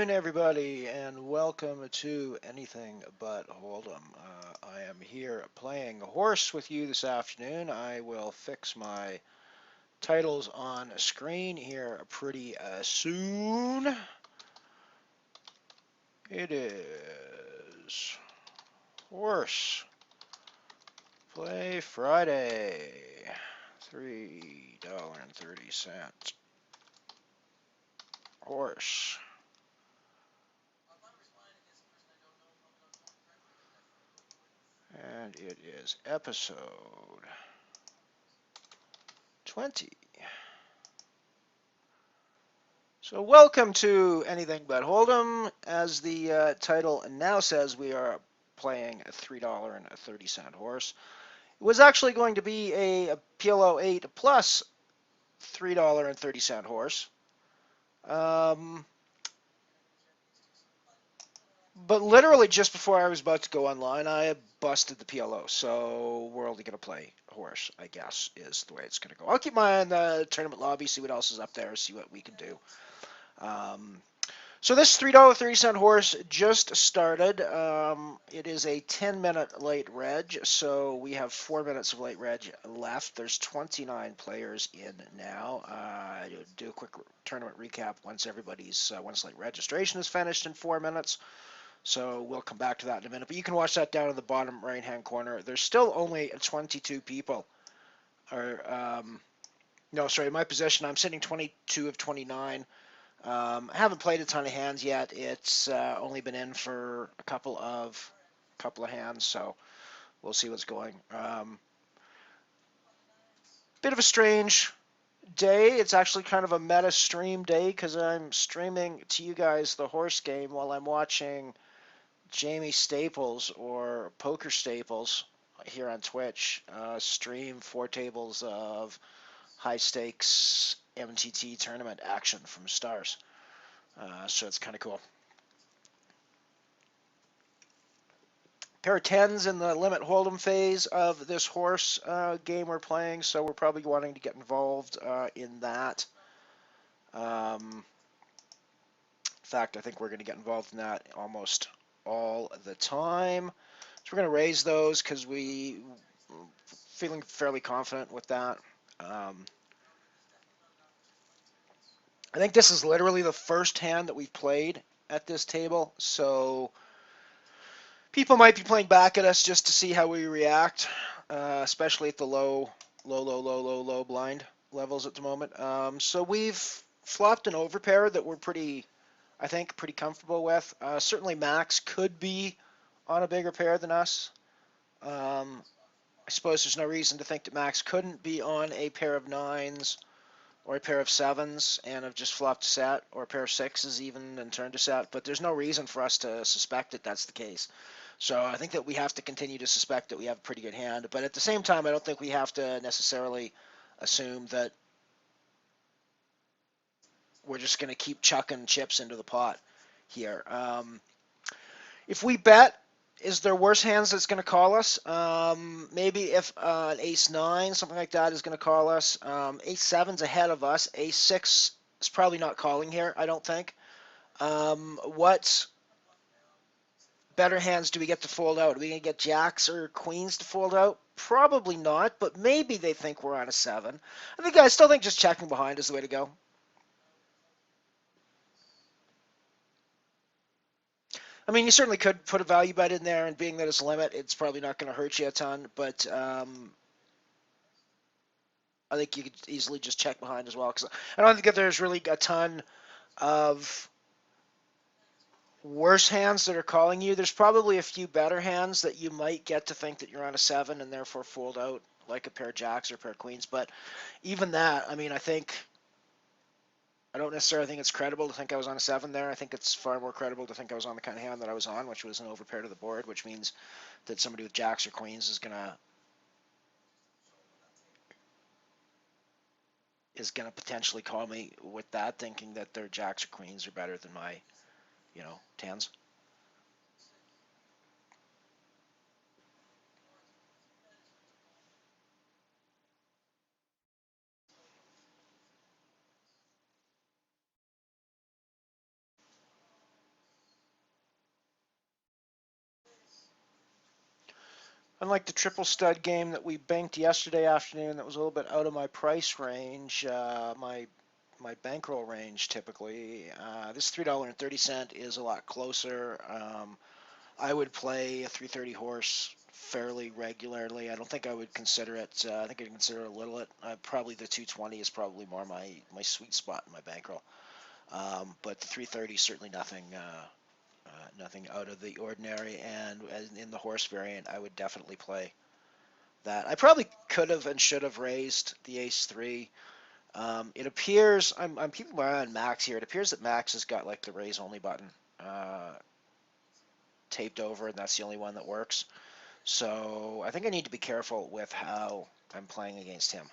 afternoon, everybody, and welcome to Anything But Hold'em. I am here playing a horse with you this afternoon. I will fix my titles on screen here pretty soon. It is Horse Play Friday, $3.30. Horse. And it is episode 20. So welcome to Anything But Hold'em. As the title now says, we are playing a $3.30 horse. It was actually going to be a PLO 8 plus $3.30 horse. But literally just before I was about to go online, I busted the PLO. So we're only going to play horse, I guess, is the way it's going to go. I'll keep my eye on the tournament lobby, see what else is up there, see what we can do. So this $3.30 horse just started. It is a 10-minute late reg, so we have 4 minutes of late reg left. There's 29 players in now. I'll do a quick tournament recap once once late registration is finished in 4 minutes. So we'll come back to that in a minute. But you can watch that down in the bottom right-hand corner. There's still only 22 people. No, sorry, my position, I'm sitting 22 of 29. I haven't played a ton of hands yet. It's only been in for a couple of hands, so we'll see what's going. Bit of a strange day. It's actually kind of a meta stream day because I'm streaming to you guys the horse game while I'm watching Jamie Staples or Poker Staples here on Twitch stream 4 tables of high stakes MTT tournament action from Stars. So it's kind of cool. Pair of 10s in the limit hold'em phase of this horse game we're playing, so we're probably wanting to get involved in that. In fact, I think we're going to get involved in that almost all the time. So we're going to raise those because we feeling fairly confident with that. I think this is literally the first hand that we've played at this table, so people might be playing back at us just to see how we react, especially at the low blind levels at the moment. So we've flopped an overpair that we're I think, pretty comfortable with. Certainly Max could be on a bigger pair than us. I suppose there's no reason to think that Max couldn't be on a pair of 9s or a pair of 7s and have just flopped a set, or a pair of 6s even and turned a set, but there's no reason for us to suspect that that's the case. So I think that we have to continue to suspect that we have a pretty good hand, but at the same time, I don't think we have to necessarily assume that we're just going to keep chucking chips into the pot here. If we bet, is there worse hands that's going to call us? Maybe if an ace-9, something like that, is going to call us. Ace-7's ahead of us. Ace-6 is probably not calling here, I don't think. What better hands do we get to fold out? Are we going to get jacks or queens to fold out? Probably not, but maybe they think we're on a 7. I still think just checking behind is the way to go. I mean, you certainly could put a value bet in there, and being that it's a limit, it's probably not going to hurt you a ton, but I think you could easily just check behind as well, because I don't think that there's really a ton of worse hands that are calling you. There's probably a few better hands that you might get to think that you're on a 7 and therefore fold out, like a pair of jacks or a pair of queens, but even that, I mean, I don't necessarily think it's credible to think I was on a 7 there. I think it's far more credible to think I was on the kind of hand that I was on, which was an overpair to the board, which means that somebody with jacks or queens is gonna potentially call me with that, thinking that their jacks or queens are better than my, 10s. Unlike the triple stud game that we banked yesterday afternoon, that was a little bit out of my price range, my bankroll range typically. This $3.30 is a lot closer. I would play a 330 horse fairly regularly. I don't think I would consider it. I think I'd consider it a little bit. Probably the 220 is probably more my sweet spot in my bankroll. But the 330 is certainly nothing out of the ordinary. And in the horse variant, I would definitely play that. I probably could have and should have raised the ace three. It appears I'm keeping my eye on Max here. It appears that Max has got like the raise only button uh, taped over, and that's the only one that works. So I think I need to be careful with how I'm playing against him.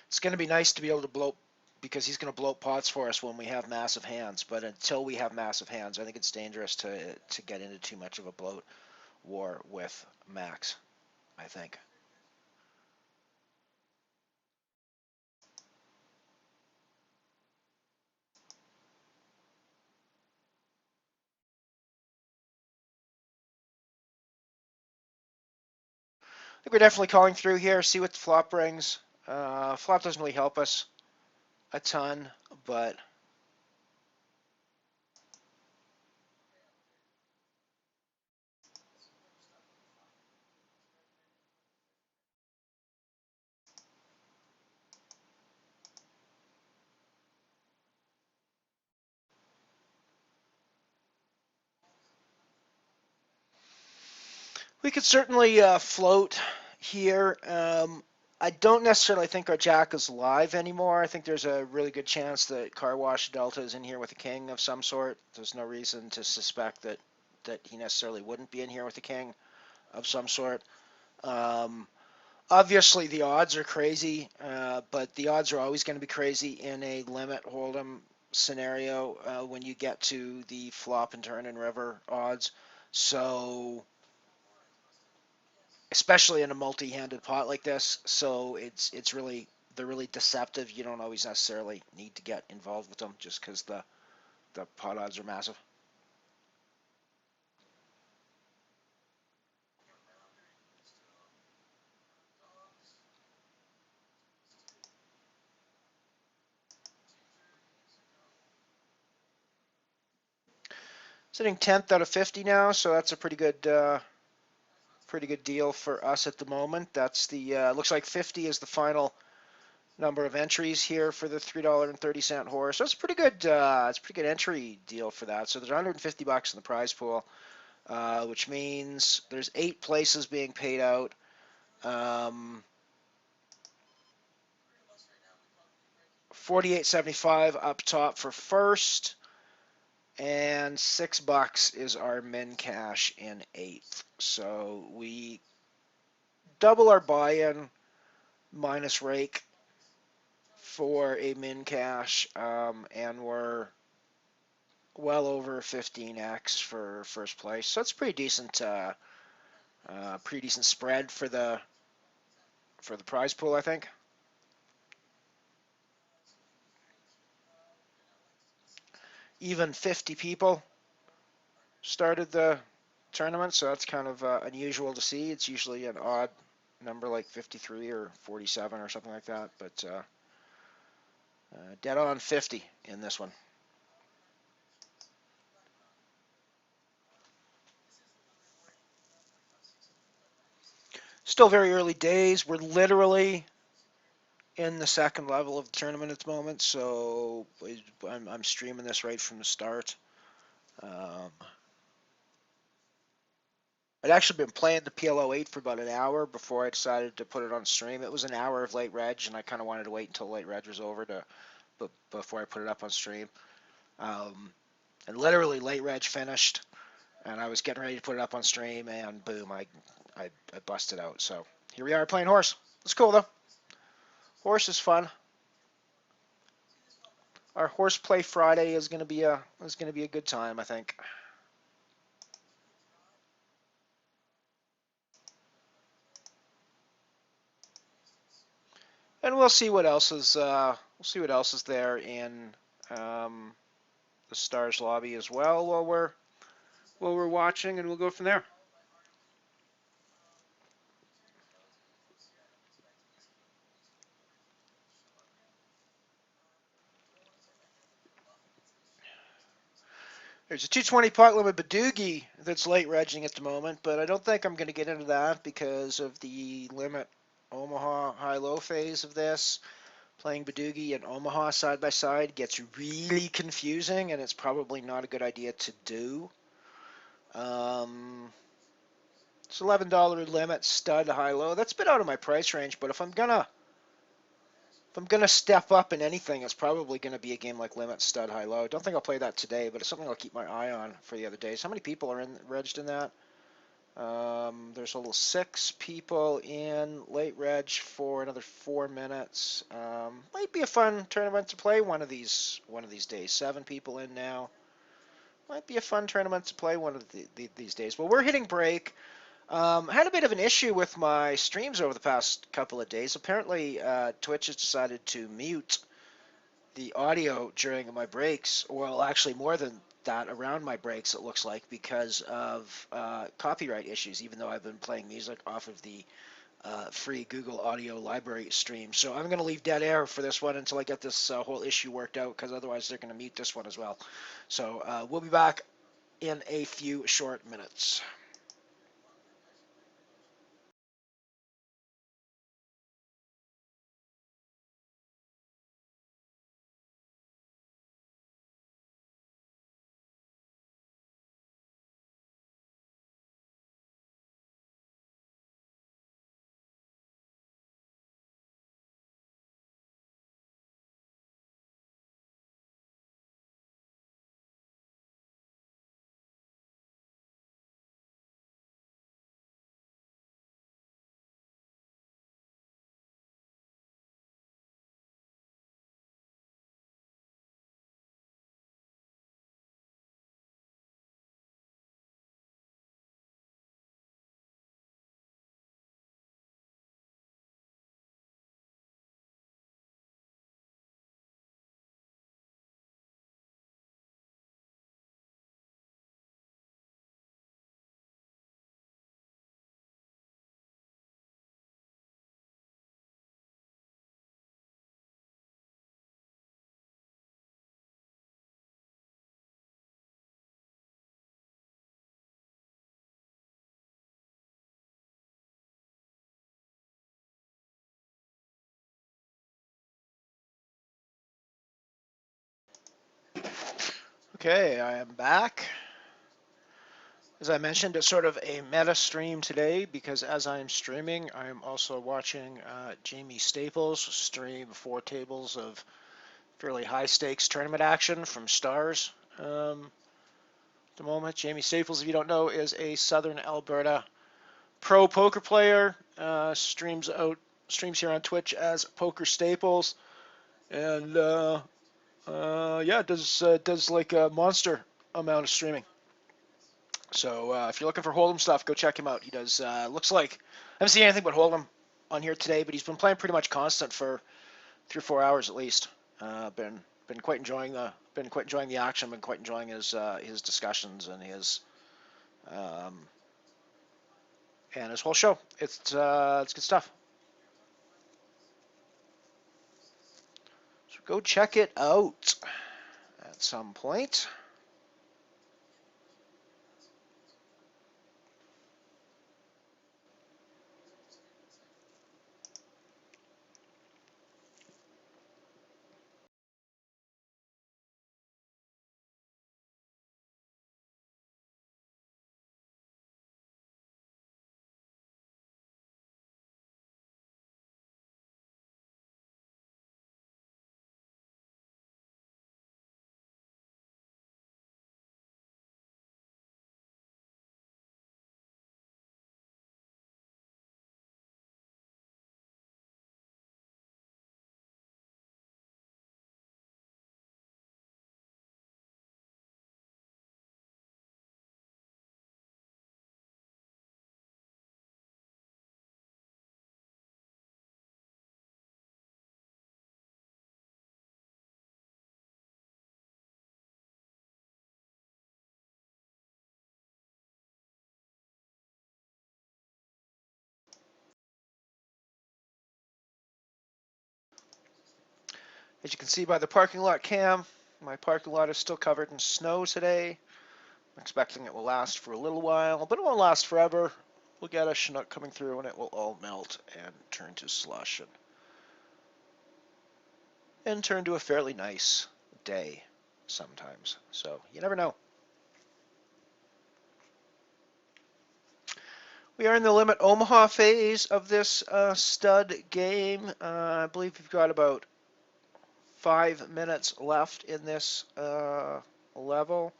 It's going to be nice to be able to blow because he's going to bloat pots for us when we have massive hands. But until we have massive hands, I think it's dangerous to get into too much of a bloat war with Max, I think. I think we're definitely calling through here. See what the flop brings. Flop doesn't really help us a ton, but we could certainly float here. I don't necessarily think our jack is live anymore. I think there's a really good chance that Car Wash Delta is in here with a king of some sort. There's no reason to suspect that he necessarily wouldn't be in here with a king of some sort. Um, Obviously, the odds are crazy, but the odds are always going to be crazy in a limit hold'em scenario when you get to the flop and turn and river odds. So, especially in a multi-handed pot like this, so it's really they're really deceptive. You don't always necessarily need to get involved with them just because the pot odds are massive. Sitting 10th out of 50 now, so that's a pretty good deal for us at the moment. That's the looks like 50 is the final number of entries here for the $3.30 horse. So it's it's a pretty good entry deal for that. So there's 150 bucks in the prize pool, which means there's 8 places being paid out. 48.75 up top for first, and $6 is our min cash in eighth. So we double our buy-in minus rake for a min cash, and we're well over 15x for first place. So it's pretty decent spread for the prize pool, I think. Even 50 people started the tournament, so that's kind of unusual to see. It's usually an odd number like 53 or 47 or something like that, but dead on 50 in this one. Still very early days. We're literally in the second level of the tournament at the moment, so I'm streaming this right from the start. Um, I'd actually been playing the PLO8 for about an hour before I decided to put it on stream. It was an hour of late reg, and I kind of wanted to wait until late reg was over before I put it up on stream. Um, and literally late reg finished, and I was getting ready to put it up on stream, and boom, I busted out. So here we are playing horse. It's cool though. Horse is fun. Our horseplay Friday is gonna be a good time, I think. And we'll see what else is We'll see what else is there in um, the Stars lobby as well while we're watching, and we'll go from there. There's a 220 pot limit Badoogie that's late regging at the moment, but I don't think I'm going to get into that because of the limit Omaha high-low phase of this. Playing Badoogie and Omaha side by side gets really confusing, and it's probably not a good idea to do. It's $11 limit stud high-low. That's a bit out of my price range, but if I'm gonna step up in anything, it's probably gonna be a game like Limit Stud High Low. Don't think I'll play that today, but it's something I'll keep my eye on for the other days. How many people are regged in that? There's a little 6 people in late reg for another 4 minutes. Might be a fun tournament to play one of these days. 7 people in now. Might be a fun tournament to play one of these days. Well, we're hitting break. Had a bit of an issue with my streams over the past couple of days. Apparently, Twitch has decided to mute the audio during my breaks. Well, actually, more than that, around my breaks, it looks like, because of copyright issues, even though I've been playing music off of the free Google Audio Library stream. So I'm going to leave dead air for this one until I get this whole issue worked out, because otherwise they're going to mute this one as well. So we'll be back in a few short minutes. Okay, I am back. As I mentioned, it's sort of a meta stream today because as I'm streaming, I'm also watching Jamie Staples stream 4 tables of fairly high stakes tournament action from Stars. At the moment, Jamie Staples, if you don't know, is a Southern Alberta pro poker player. Streams here on Twitch as Poker Staples, and yeah, does like a monster amount of streaming. So if you're looking for HoldEm stuff, go check him out. He does looks like I haven't seen anything but HoldEm on here today, but he's been playing pretty much constant for 3 or 4 hours at least. Been quite enjoying the action. Been quite enjoying his discussions um, and his whole show. It's good stuff. So go check it out at some point. As you can see by the parking lot cam, my parking lot is still covered in snow today. I'm expecting it will last for a little while, but it won't last forever. We'll get a Chinook coming through and it will all melt and turn to slush and turn to a fairly nice day sometimes. So you never know. We are in the Limit Omaha phase of this stud game. I believe we've got about 5 minutes left in this level.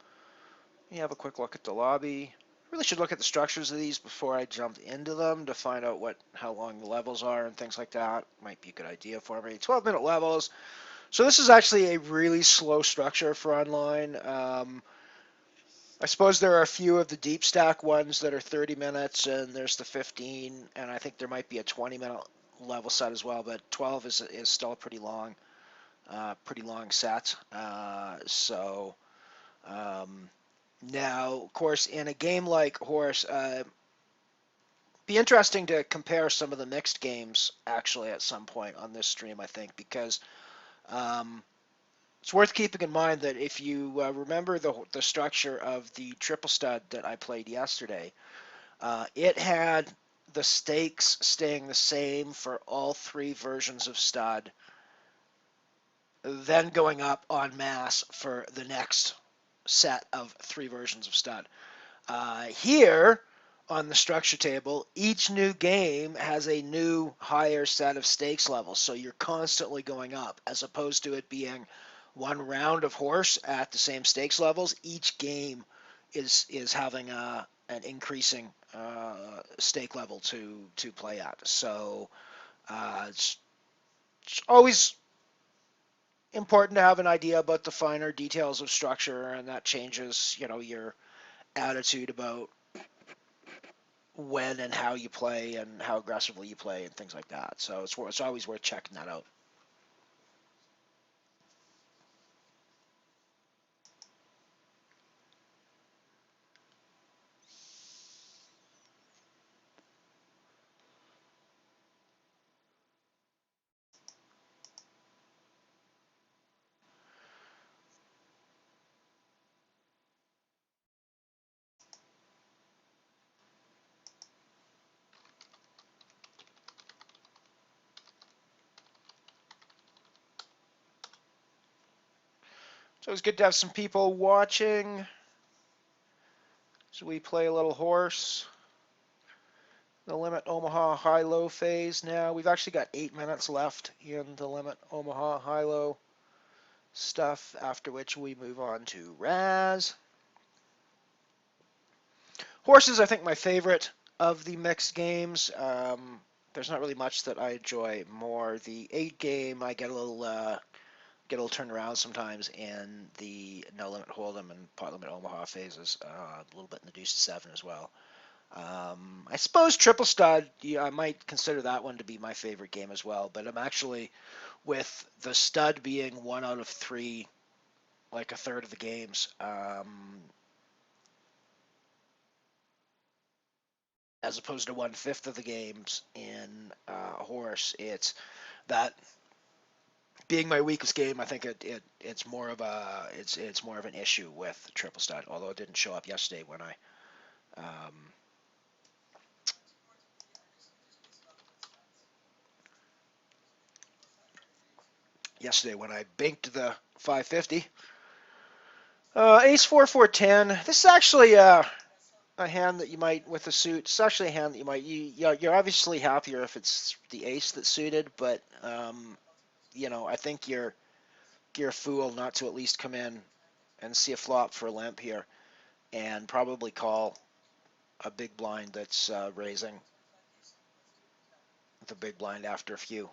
You have a quick look at the lobby. Really should look at the structures of these before I jump into them to find out how long the levels are and things like that. Might be a good idea for me. 12-minute levels. So this is actually a really slow structure for online. I suppose there are a few of the deep stack ones that are 30 minutes, and there's the 15, and I think there might be a 20-minute level set as well, but 12 is still a pretty long set. Now, of course, in a game like Horse, be interesting to compare some of the mixed games actually at some point on this stream, I think, because it's worth keeping in mind that if you remember the structure of the triple stud that I played yesterday, it had the stakes staying the same for all 3 versions of stud, then going up en masse for the next set of 3 versions of stud. Here on the structure table, each new game has a new higher set of stakes levels, so you're constantly going up, as opposed to it being one round of horse at the same stakes levels. Each game is having an increasing stake level to play at. So it's always important to have an idea about the finer details of structure, and that changes, your attitude about when and how you play and how aggressively you play and things like that. So it's always worth checking that out. So it's good to have some people watching. So we play a little horse. The Limit Omaha high-low phase now. We've actually got 8 minutes left in the Limit Omaha high-low stuff, after which we move on to Raz. Horse is, I think, my favorite of the mixed games. There's not really much that I enjoy more. The 8 game, I get a little turned around sometimes in the No Limit HoldEm and Pot Limit Omaha phases, a little bit in the Deuce 7 as well. I suppose Triple Stud, I might consider that one to be my favorite game as well, but I'm actually, with the stud being 1 out of 3, like a third of the games, as opposed to 1/5 of the games in Horse, it's that being my weakest game. I think it's more of an issue with Triple Stud, although it didn't show up yesterday when I banked the 550. Ace 4-4-10. This is actually a hand that you might, with the suit. It's actually a hand that you might. You're obviously happier if it's the ace that's suited, but I think you're a fool not to at least come in and see a flop for a limp here, and probably call a big blind that's raising the big blind after a few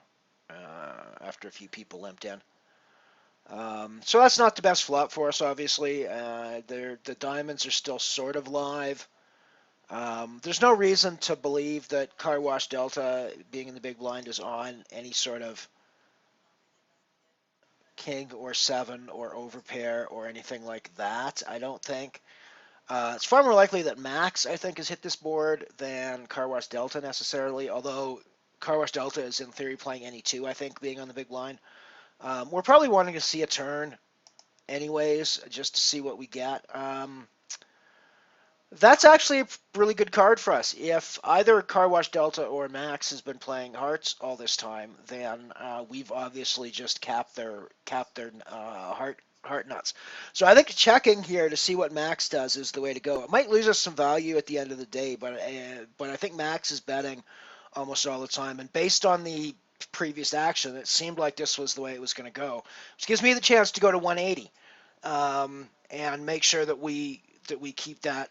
people limped in. So that's not the best flop for us, obviously. The diamonds are still sort of live. There's no reason to believe that Car Wash Delta being in the big blind is on any sort of king or 7 or overpair or anything like that, I don't think. It's far more likely that Max, I think, has hit this board than Car Wash Delta necessarily, although Car Wash Delta is in theory playing any 2, I think, being on the big blind. We're probably wanting to see a turn anyways, just to see what we get. That's actually a really good card for us. If either Car Wash Delta or Max has been playing Hearts all this time, then we've obviously just capped their heart nuts. So I think checking here to see what Max does is the way to go. It might lose us some value at the end of the day, but I think Max is betting almost all the time, and based on the previous action, it seemed like this was the way it was going to go, which gives me the chance to go to 180 and make sure that we keep that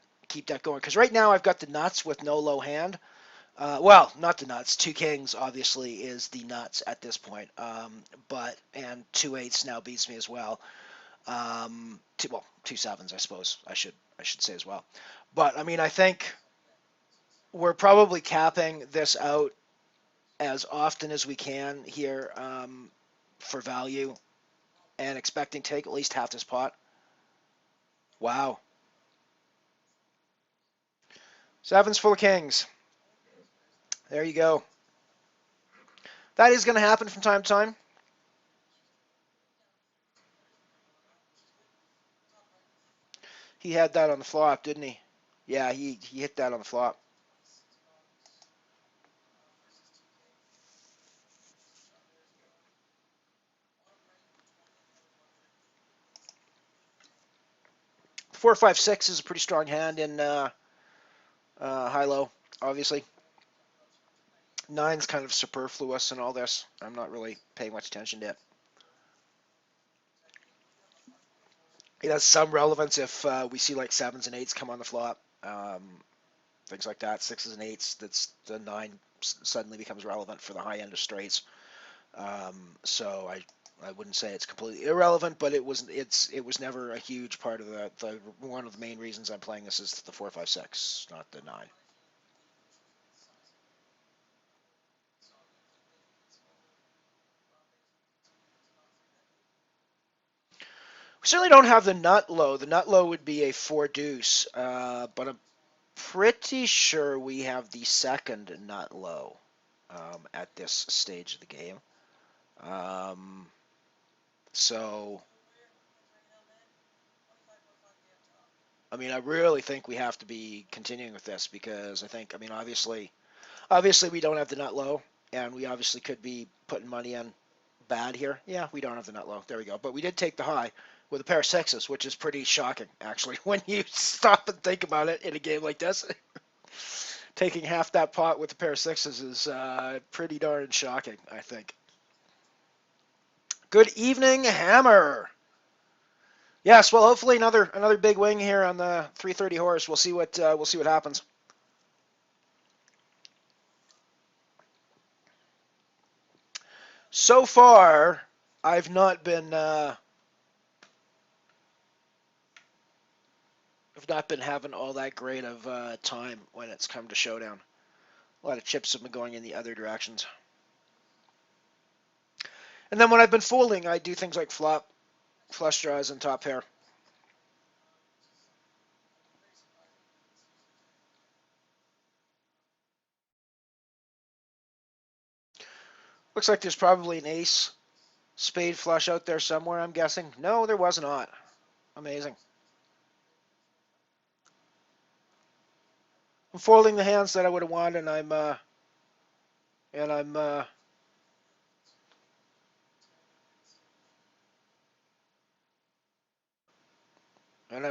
going. Because right now I've got the nuts with no low hand. Well, not the nuts. Two kings obviously is the nuts at this point. But and two eights now beats me as well. Two sevens I suppose I should say as well. But I mean I think we're probably capping this out as often as we can here for value and expecting to take at least half this pot. Wow. Sevens full of kings. There you go. That is going to happen from time to time. He had that on the flop, didn't he? Yeah, he hit that on the flop. Four, five, six is a pretty strong hand in high low, obviously. Nine's kind of superfluous in all this. I'm not really paying much attention to it. It has some relevance if we see like sevens and eights come on the flop, things like that. Sixes and eights. That's the nine suddenly becomes relevant for the high end of straights. So I wouldn't say it's completely irrelevant, but it was never a huge part of the one of the main reasons I'm playing this is the 4-5-6, not the 9. We certainly don't have the nut low. The nut low would be a 4 deuce, but I'm pretty sure we have the second nut low at this stage of the game. Um, so I mean, I really think we have to be continuing with this because I mean, obviously we don't have the nut low, and we obviously could be putting money in bad here. Yeah, we don't have the nut low. There we go. But we did take the high with a pair of sixes, which is pretty shocking, actually, when you stop and think about it in a game like this. Taking half that pot with a pair of sixes is pretty darn shocking, I think. Good evening, Hammer. Yes, well, hopefully another big wing here on the 330 horse. We'll see what happens. So far, I've not been I've not been having all that great of time when it's come to showdown. A lot of chips have been going in the other directions. And then when I've been folding, I do things like flop, flush draws, and top pair. Looks like there's probably an ace spade flush out there somewhere, I'm guessing. No, there was not. Amazing. I'm folding the hands that I would have won, and I'm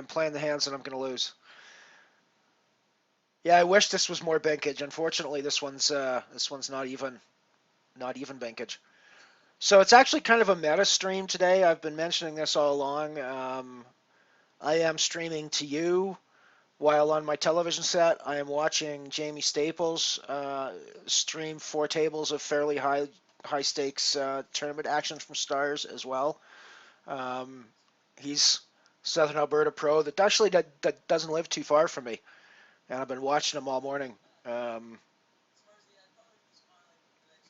playing the hands that I'm going to lose. Yeah, I wish this was more bankage. Unfortunately, this one's not even bankage. So it's actually kind of a meta stream today. I've been mentioning this all along. I am streaming to you while on my television set. I am watching Jamie Staples stream 4 tables of fairly high stakes tournament action from Stars as well. Um, he's Southern Alberta pro that doesn't live too far from me, and I've been watching him all morning. Um,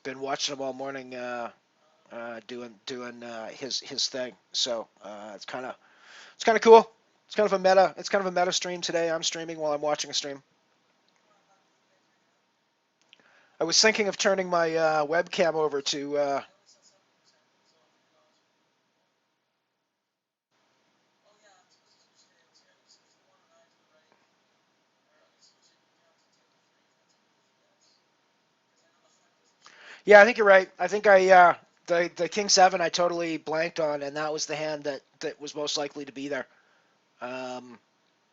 been watching him all morning doing his thing. So it's kind of cool. It's kind of a meta stream today. I'm streaming while I'm watching a stream. I was thinking of turning my webcam over to. Yeah, I think you're right. I think the king seven I totally blanked on, and that was the hand that was most likely to be there, um,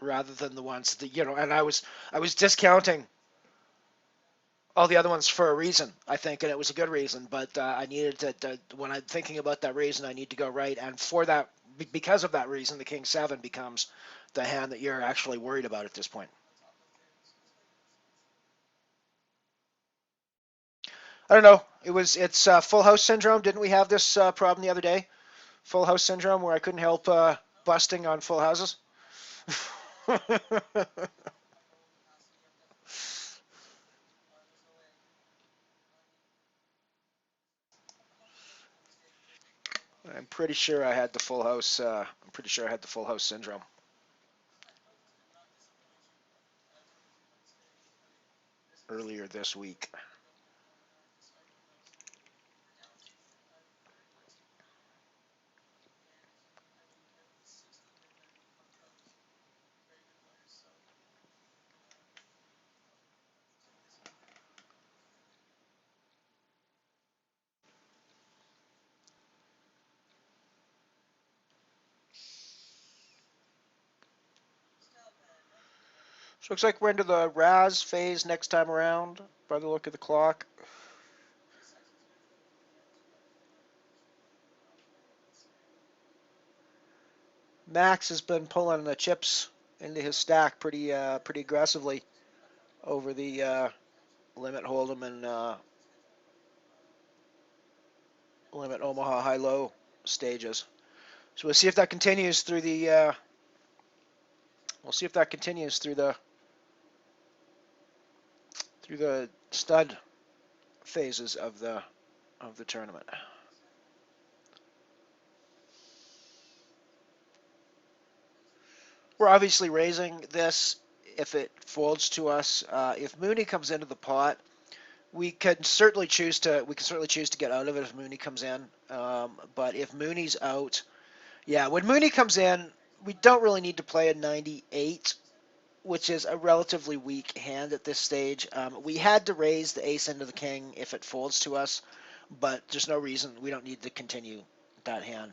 rather than the ones that And I was discounting all the other ones for a reason, I think, and it was a good reason. But I needed when I'm thinking about that reason, I need to go right, and for that, because of that reason, the king seven becomes the hand that you're actually worried about at this point. I don't know. It's full house syndrome. Didn't we have this problem the other day? Full house syndrome, where I couldn't help busting on full houses. I'm pretty sure I had the full house. I'm pretty sure I had the full house syndrome earlier this week. So looks like we're into the Raz phase next time around, by the look of the clock. Max has been pulling the chips into his stack pretty aggressively over the limit Hold'em and limit Omaha high low stages. So we'll see if that continues through the we'll see if that continues through the stud phases of the tournament. We're obviously raising this if it folds to us. If Mooney comes into the pot, we can certainly choose to get out of it if Mooney comes in. But if Mooney's out, yeah, when Mooney comes in, we don't really need to play a 98, which is a relatively weak hand at this stage. We had to raise the ace into the king if it folds to us, but there's no reason we don't need to continue that hand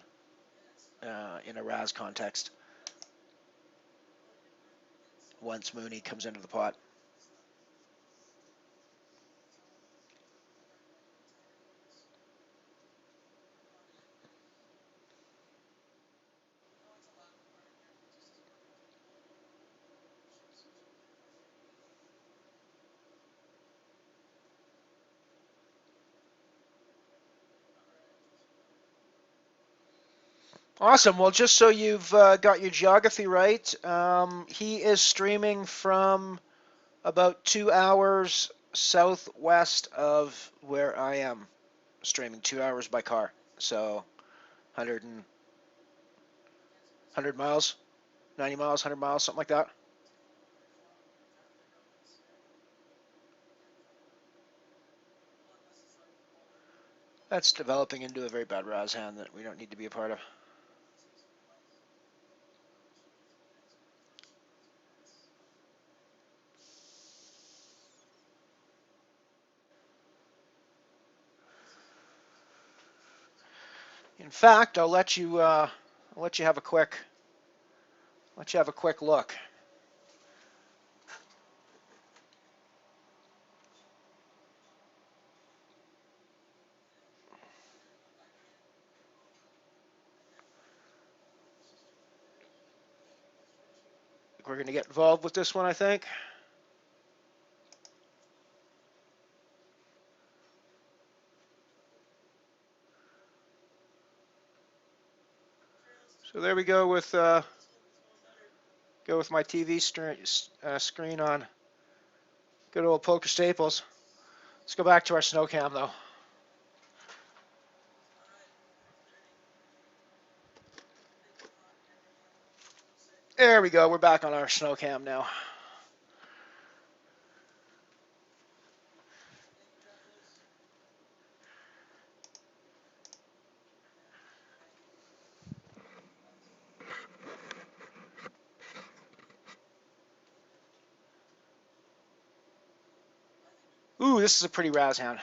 in a Raz context once Mooney comes into the pot. Awesome. Well, just so you've got your geography right, he is streaming from about 2 hours southwest of where I am streaming, 2 hours by car. So 100 miles, 90 miles, 100 miles, something like that. That's developing into a very bad Raz hand that we don't need to be a part of. In fact, I'll let you have a quick look. We're going to get involved with this one, I think. So there we go with my TV screen on good old Poker Staples. Let's go back to our snow cam though. There we go. We're back on our snow cam now. Ooh, this is a pretty Raz hand.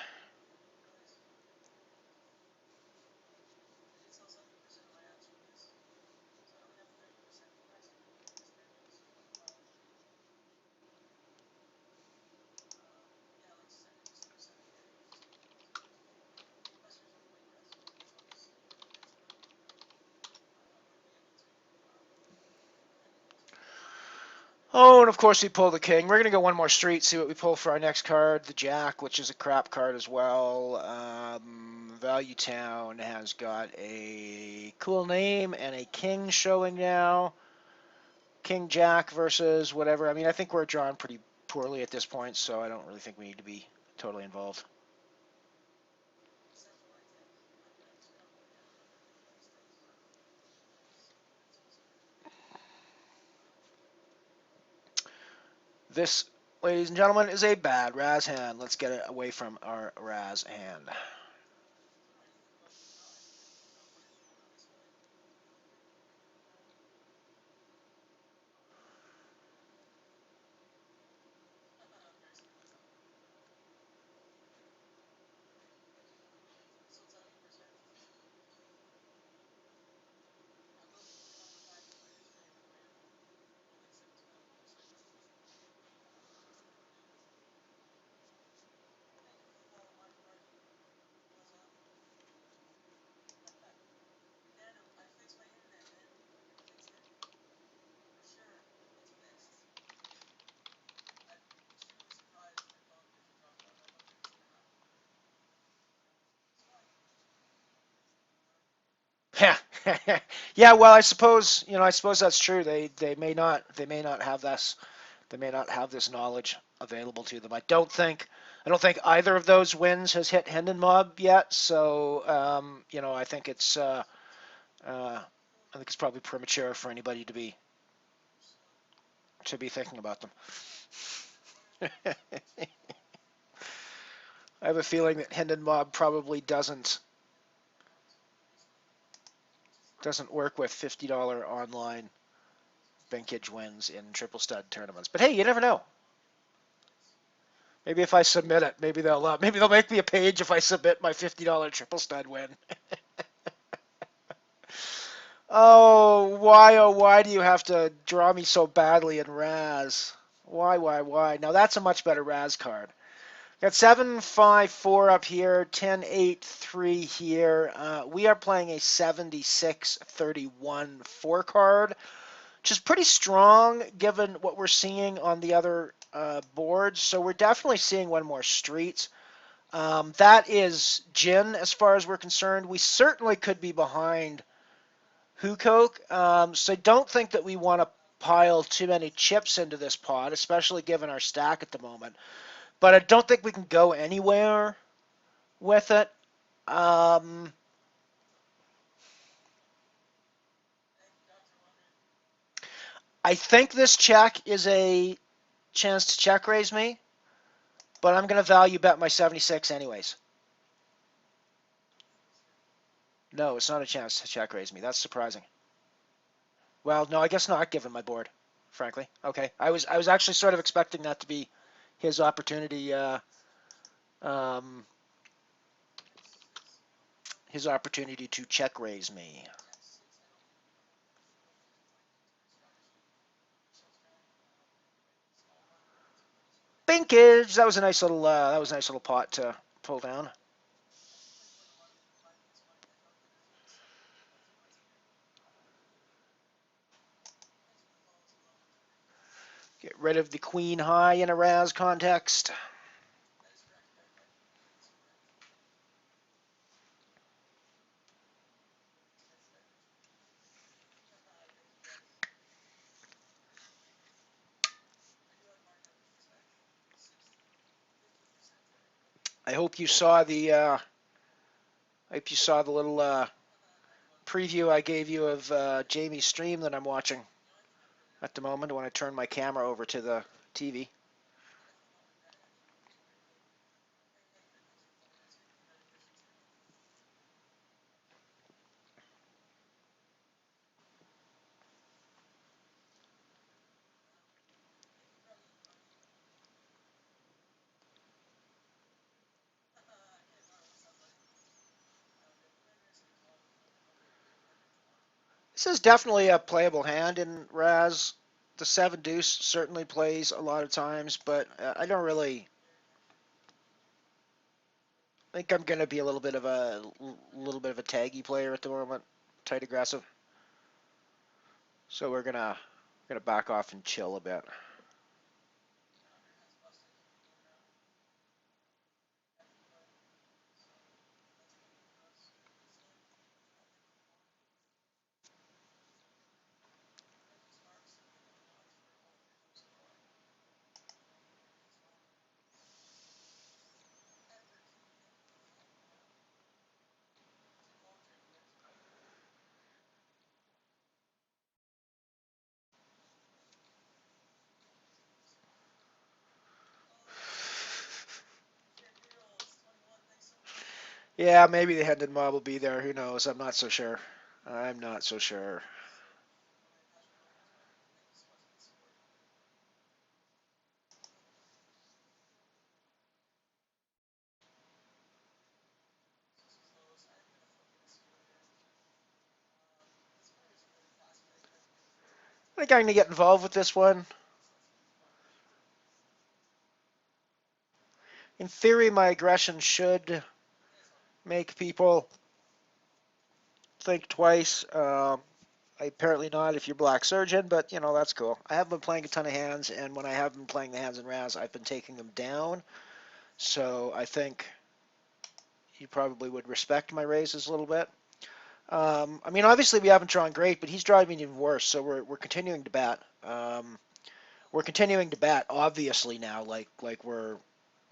Oh, and of course we pull the king. We're going to go one more street, see what we pull for our next card. The jack, which is a crap card as well. Value Town has got a cool name and a king showing now. King Jack versus whatever. I mean, I think we're drawn pretty poorly at this point, so I don't really think we need to be totally involved. This, ladies and gentlemen, is a bad Raz hand. Let's get it away from our Raz hand. Yeah, yeah. Well, I suppose that's true. They may not have this they may not have this knowledge available to them. I don't think either of those wins has hit Hindenmob yet. So I think it's probably premature for anybody to be thinking about them. I have a feeling that Hindenmob probably doesn't work with $50 online binkage wins in triple stud tournaments. But hey, you never know. Maybe if I submit it, maybe they'll make me a page if I submit my $50 triple stud win. Oh, why do you have to draw me so badly in Raz? Why? Now that's a much better Raz card. Got 7-5-4 up here, 10-8-3 here. We are playing a 76-31 4 card, which is pretty strong given what we're seeing on the other boards. So we're definitely seeing one more streets. That is Jin as far as we're concerned. We certainly could be behind Hukok. So I don't think that we want to pile too many chips into this pot, especially given our stack at the moment. But I don't think we can go anywhere with it. Um, I think this check is a chance to check raise me, but I'm going to value bet my 76 anyways. No, it's not a chance to check raise me. That's surprising. Well, no, I guess not, given my board, frankly. Okay, I was actually sort of expecting that to be his opportunity. Um, his opportunity to check raise me. Binkage. That was a nice little pot to pull down. Get rid of the queen high in a Raz context. I hope you saw the little preview I gave you of Jamie's stream that I'm watching at the moment when I turn my camera over to the TV. This is definitely a playable hand in Raz. The 7 deuce certainly plays a lot of times, but I don't really think I'm going to be a little bit of a taggy player at the moment, tight aggressive. So we're gonna going to back off and chill a bit. Yeah, maybe the Hendon mob will be there. Who knows? I'm not so sure. I'm not so sure. I think I'm going to get involved with this one. In theory, my aggression should make people think twice. Apparently not if you're Black Surgeon, but you know, that's cool. I haven't been playing a ton of hands, and when I have been playing the hands in Raz, I've been taking them down. So I think he probably would respect my raises a little bit. I mean, obviously we haven't drawn great, but he's driving even worse. So we're continuing to bat. We're continuing to bat. Obviously now, like we're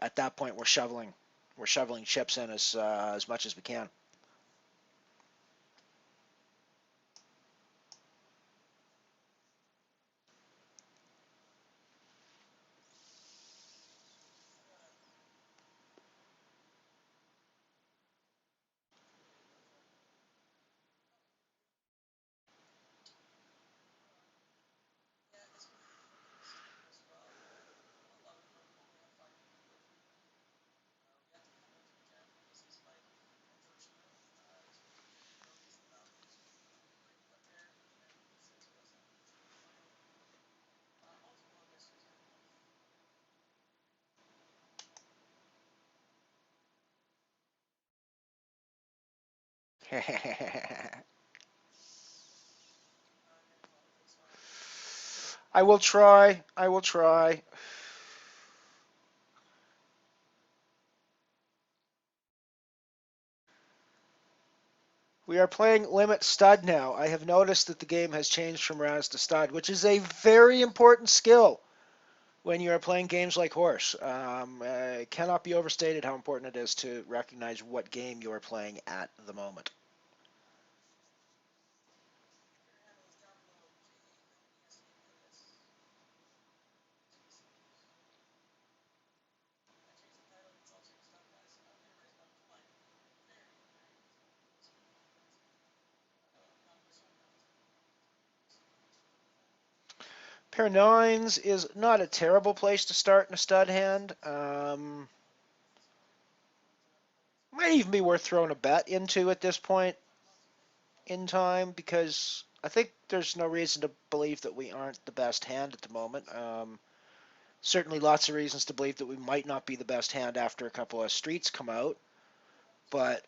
at that point we're shoveling chips in as much as we can. I will try. I will try. We are playing Limit Stud now. I have noticed that the game has changed from Raz to Stud, which is a very important skill when you are playing games like Horse. It cannot be overstated how important it is to recognize what game you are playing at the moment. Pair nines is not a terrible place to start in a stud hand. Might even be worth throwing a bet into at this point in time because I think there's no reason to believe that we aren't the best hand at the moment. Certainly lots of reasons to believe that we might not be the best hand after a couple of streets come out, but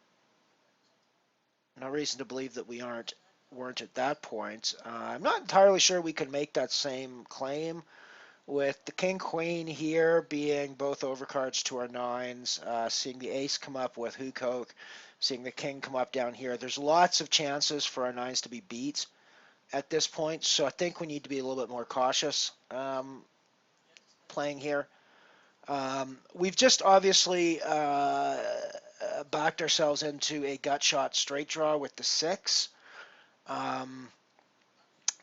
no reason to believe that we weren't at that point. I'm not entirely sure we can make that same claim with the king queen here being both overcards to our nines, seeing the ace come up with Hukok, seeing the king come up down here. There's lots of chances for our nines to be beat at this point, so I think we need to be a little bit more cautious playing here. We've just obviously backed ourselves into a gut shot straight draw with the six. Um,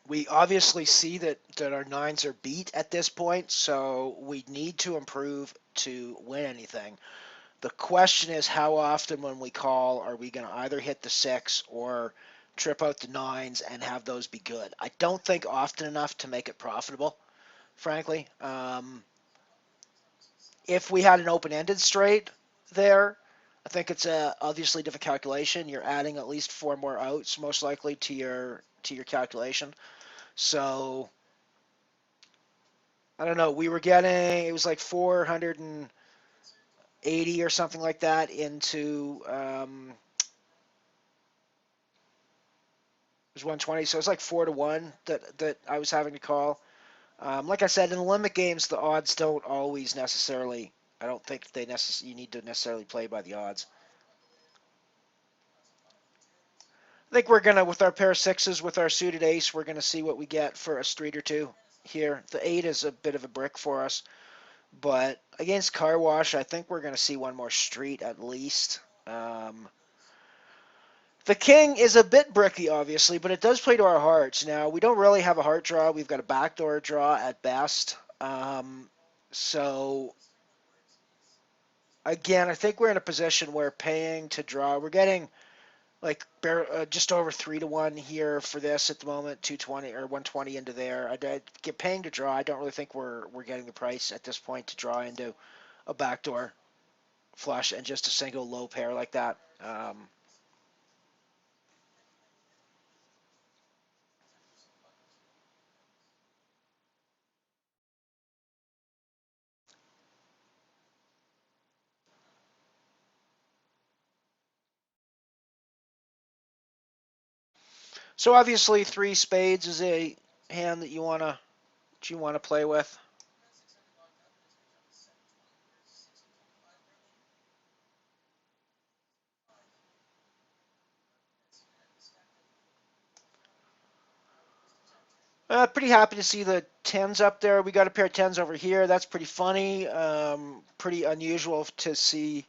we obviously see that our nines are beat at this point, so we need to improve to win anything. The question is how often when we call are we going to either hit the six or trip out the nines and have those be good. I don't think often enough to make it profitable, frankly. If we had an open-ended straight there, I think it's a obviously different calculation. You're adding at least four more outs, most likely to your calculation. So I don't know. We were getting it was like 480 or something like that into it was 120, so it's like 4-1 that I was having to call. Like I said, in the limit games, the odds don't always necessarily. I don't think you need to necessarily play by the odds. I think we're gonna, with our pair of sixes, with our suited ace, we're gonna see what we get for a street or two here. The 8 is a bit of a brick for us, but against car wash, I think we're gonna see one more street at least. The king is a bit bricky, obviously, but it does play to our hearts. Now, we don't really have a heart draw. We've got a backdoor draw at best. So, again, I think we're in a position where paying to draw, we're getting like just over 3-1 here for this at the moment, 220 or 120 into there. I get paying to draw. I don't really think we're getting the price at this point to draw into a backdoor flush and just a single low pair like that. So obviously, three spades is a hand that you wanna play with. Pretty happy to see the tens up there. We got a pair of tens over here. That's pretty funny. Pretty unusual to see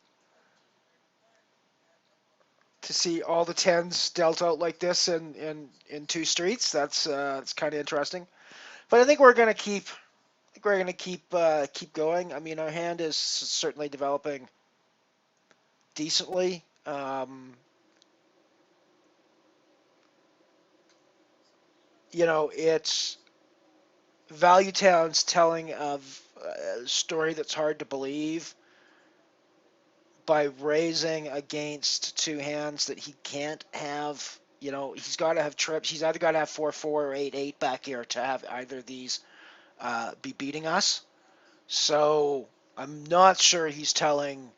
all the tens dealt out like this in two streets. That's kind of interesting. But I think we're gonna keep. I think we're gonna keep going. I mean, our hand is certainly developing decently. It's Value Town's telling of a story that's hard to believe by raising against two hands that he can't have. He's got to have trips. He's either got to have 4-4 or 8-8 back here to have either of these be beating us. So I'm not sure he's telling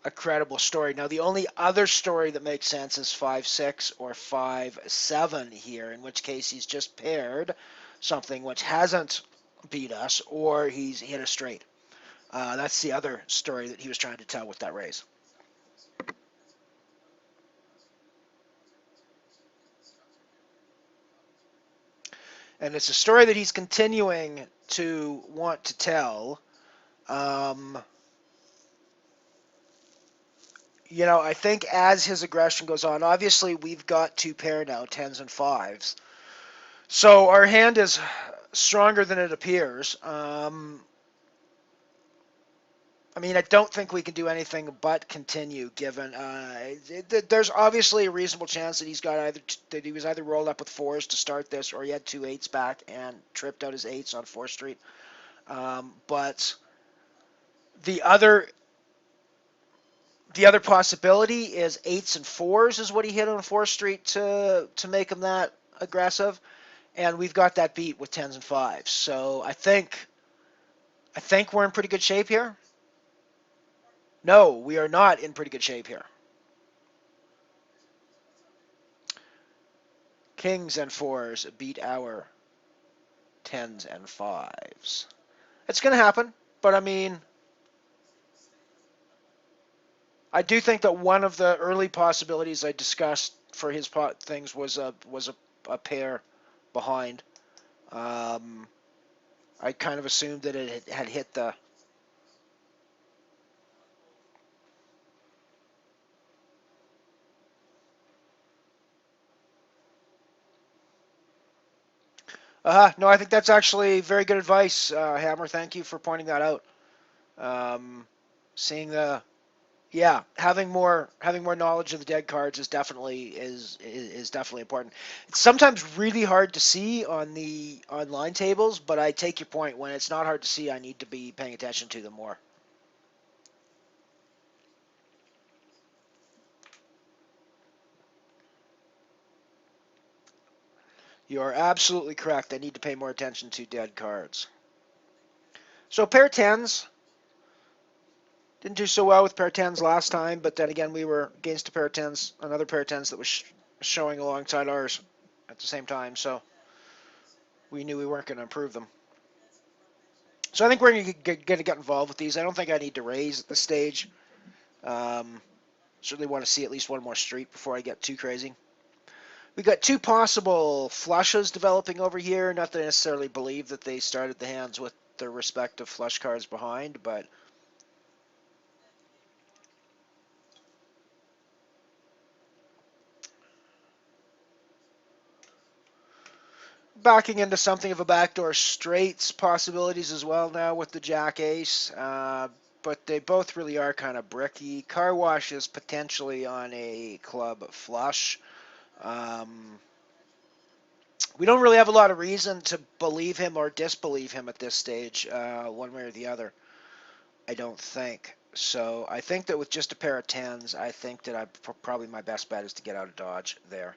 a credible story. Now, the only other story that makes sense is 5-6 or 5-7 here, in which case he's just paired something which hasn't beat us, or he's hit a straight. That's the other story that he was trying to tell with that raise. And it's a story that he's continuing to want to tell. I think as his aggression goes on, obviously we've got two pair now, tens and fives. So our hand is stronger than it appears. I mean, I don't think we can do anything but continue. Given there's obviously a reasonable chance that he was either rolled up with fours to start this, or he had two eights back and tripped out his eights on 4th Street. But the other possibility is eights and fours is what he hit on 4th Street to make him that aggressive, and we've got that beat with tens and fives. So I think we're in pretty good shape here. No, we are not in pretty good shape here. Kings and fours beat our tens and fives. It's going to happen, but I mean, I do think that one of the early possibilities I discussed for his things was a pair behind. I kind of assumed that it had hit the. No, I think that's actually very good advice, Hammer. Thank you for pointing that out. Seeing the, yeah, having more knowledge of the dead cards is definitely important. It's sometimes really hard to see on the online tables, but I take your point. When it's not hard to see, I need to be paying attention to them more. You are absolutely correct. I need to pay more attention to dead cards. So pair tens. Didn't do so well with pair tens last time, but then again we were against a pair of tens, another pair of tens that was showing alongside ours at the same time, so we knew we weren't going to improve them. So I think we're going to get involved with these. I don't think I need to raise at this stage. Um, Certainly want to see at least one more street before I get too crazy. We got two possible flushes developing over here. Not that I necessarily believe that they started the hands with their respective flush cards behind, but backing into something of a backdoor straights possibilities as well now with the Jack Ace. But they both really are kind of bricky. Car Wash is potentially on a club flush. Um, we don't really have a lot of reason to believe him or disbelieve him at this stage, one way or the other. I don't think. So I think that with just a pair of tens, I think that probably my best bet is to get out of dodge there.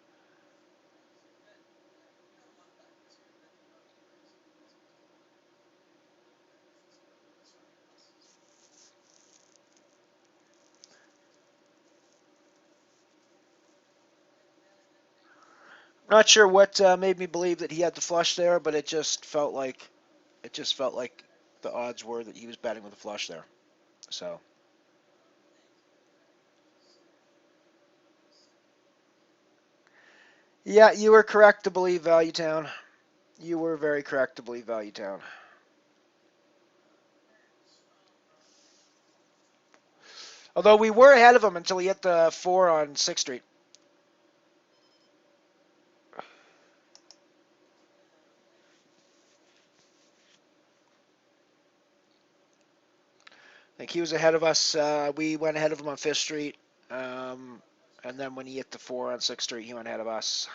Not sure what made me believe that he had the flush there, but it just felt like the odds were that he was betting with a flush there. So yeah, you were correct to believe Value Town. You were very correct to believe Value Town. Although we were ahead of him until he hit the four on 6th Street. I think he was ahead of us. We went ahead of him on 5th Street. Um, and then when he hit the four on 6th Street, he went ahead of us.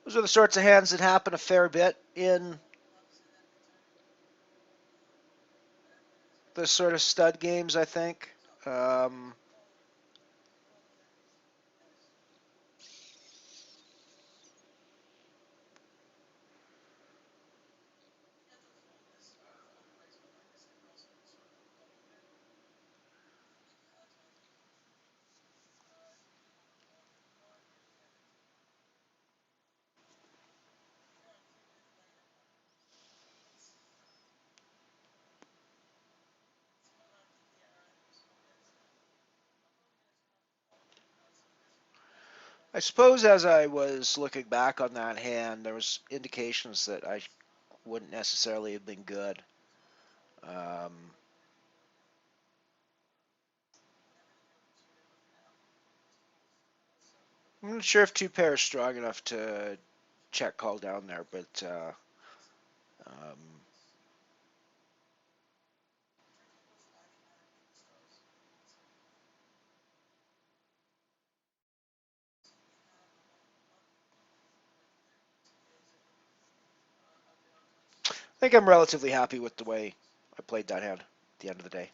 Those are the sorts of hands that happen a fair bit in the sort of stud games, I think. Um, I suppose as I was looking back on that hand, there was indications that I wouldn't necessarily have been good. Um, I'm not sure if two pair is strong enough to check call down there, but um, I think I'm relatively happy with the way I played that hand at the end of the day.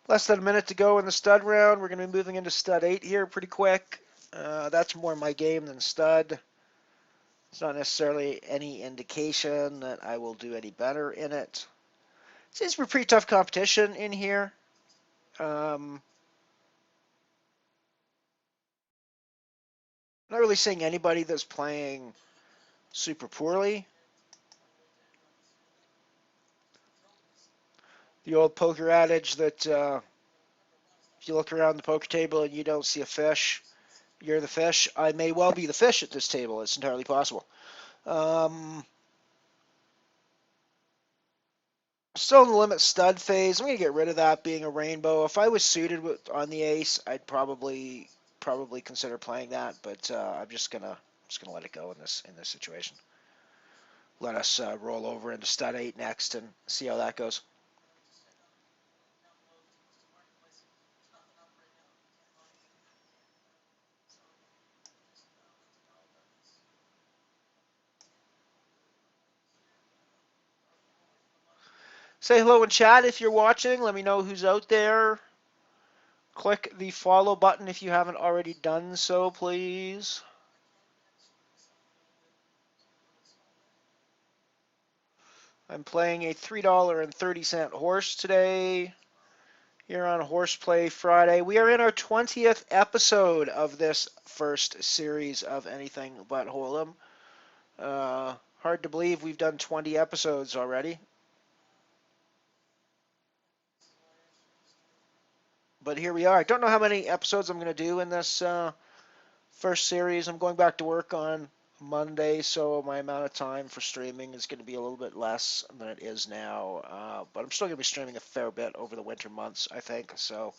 Less than a minute to go in the stud round. We're going to be moving into stud 8 here pretty quick. That's more my game than stud. It's not necessarily any indication that I will do any better in it. It seems to be pretty tough competition in here. Um, Not really seeing anybody that's playing super poorly. The old poker adage that if you look around the poker table and you don't see a fish, you're the fish. I may well be the fish at this table. It's entirely possible. Um, Still in the limit stud phase. I'm gonna get rid of that being a rainbow. If I was suited on the ace, I'd probably consider playing that. But I'm just gonna let it go in this situation. Let us roll over into stud 8 next and see how that goes. Say hello in chat if you're watching. Let me know who's out there. Click the follow button if you haven't already done so, please. I'm playing a $3.30 horse today here on Horseplay Friday. We are in our 20th episode of this first series of Anything But HoldEm. Hard to believe we've done 20 episodes already. But here we are. I don't know how many episodes I'm going to do in this first series. I'm going back to work on Monday, so my amount of time for streaming is going to be a little bit less than it is now. But I'm still going to be streaming a fair bit over the winter months, I think. So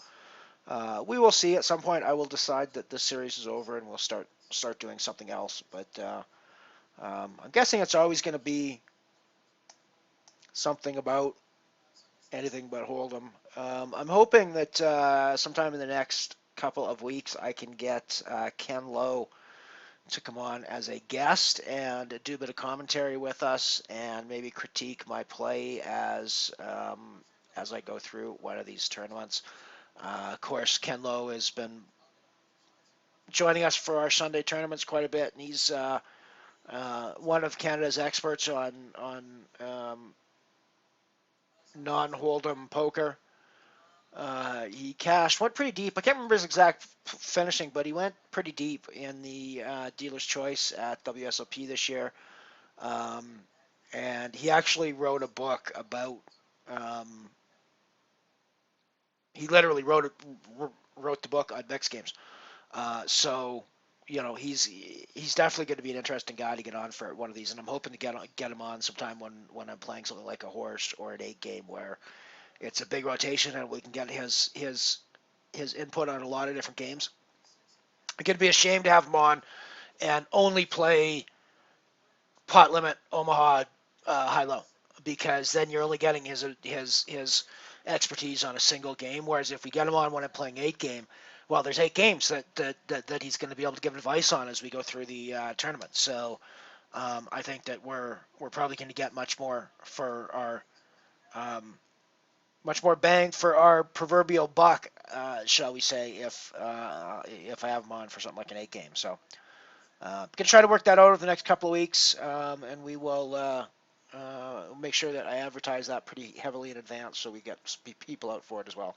we will see. At some point, I will decide that this series is over and we'll start doing something else. But I'm guessing it's always going to be something about anything but Hold'em. I'm hoping that sometime in the next couple of weeks I can get Ken Lowe to come on as a guest and do a bit of commentary with us and maybe critique my play as I go through one of these tournaments. Of course, Ken Lowe has been joining us for our Sunday tournaments quite a bit, and he's one of Canada's experts on non-Hold'em poker. He went pretty deep. I can't remember his exact finishing, but he went pretty deep in the Dealer's Choice at WSOP this year. Um, and he actually wrote a book about. Um, he literally wrote the book on Vex games. So he's definitely going to be an interesting guy to get on for one of these, and I'm hoping to get him on sometime when I'm playing something like a horse or an 8 game where it's a big rotation and we can get his input on a lot of different games. It could be a shame to have him on and only play pot limit Omaha high low, because then you're only getting his expertise on a single game. Whereas if we get him on when I'm playing 8 game, well, there's 8 games that he's going to be able to give advice on as we go through the tournament. So I think that we're probably going to get much more for our much more bang for our proverbial buck, shall we say, if I have him on for something like an 8 game. So gonna try to work that out over the next couple of weeks, and we will make sure that I advertise that pretty heavily in advance so we get people out for it as well.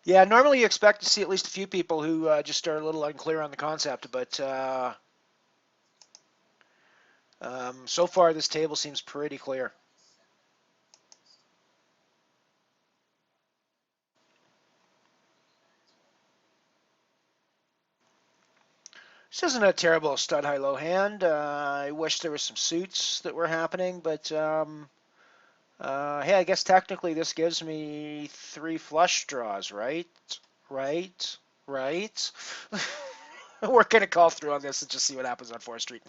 Yeah, normally you expect to see at least a few people who just are a little unclear on the concept, but so far this table seems pretty clear. This isn't a terrible stud high low hand. I wish there was some suits that were happening, but hey, I guess technically this gives me 3 flush draws, right? Right? Right? We're going to call through on this and just see what happens on 4th Street.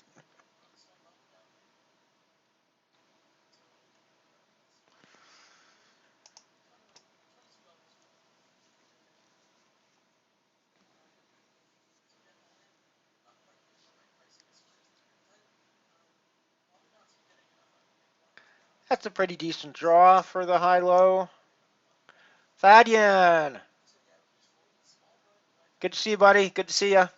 That's a pretty decent draw for the high-low. Fadian! Good to see you, buddy. Good to see you.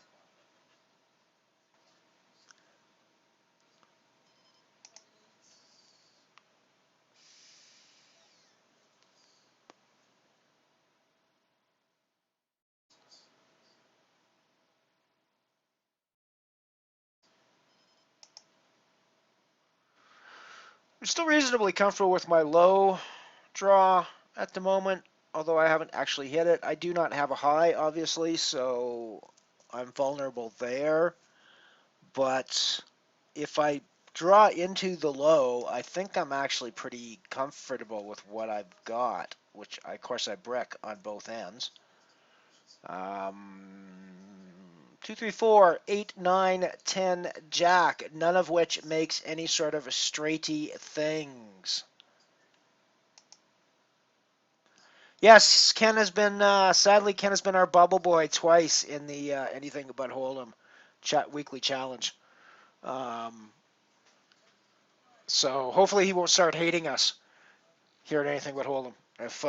I'm still reasonably comfortable with my low draw at the moment, although I haven't actually hit it. I do not have a high, obviously, so I'm vulnerable there. But if I draw into the low, I think I'm actually pretty comfortable with what I've got, which of course I brick on both ends. 2, 3, 4, 8, 9, 10, jack, none of which makes any sort of straighty things. Yes, Ken has been, sadly, Ken has been our bubble boy twice in the Anything But Hold'em weekly challenge. Um, so hopefully he won't start hating us here at Anything But Hold'em if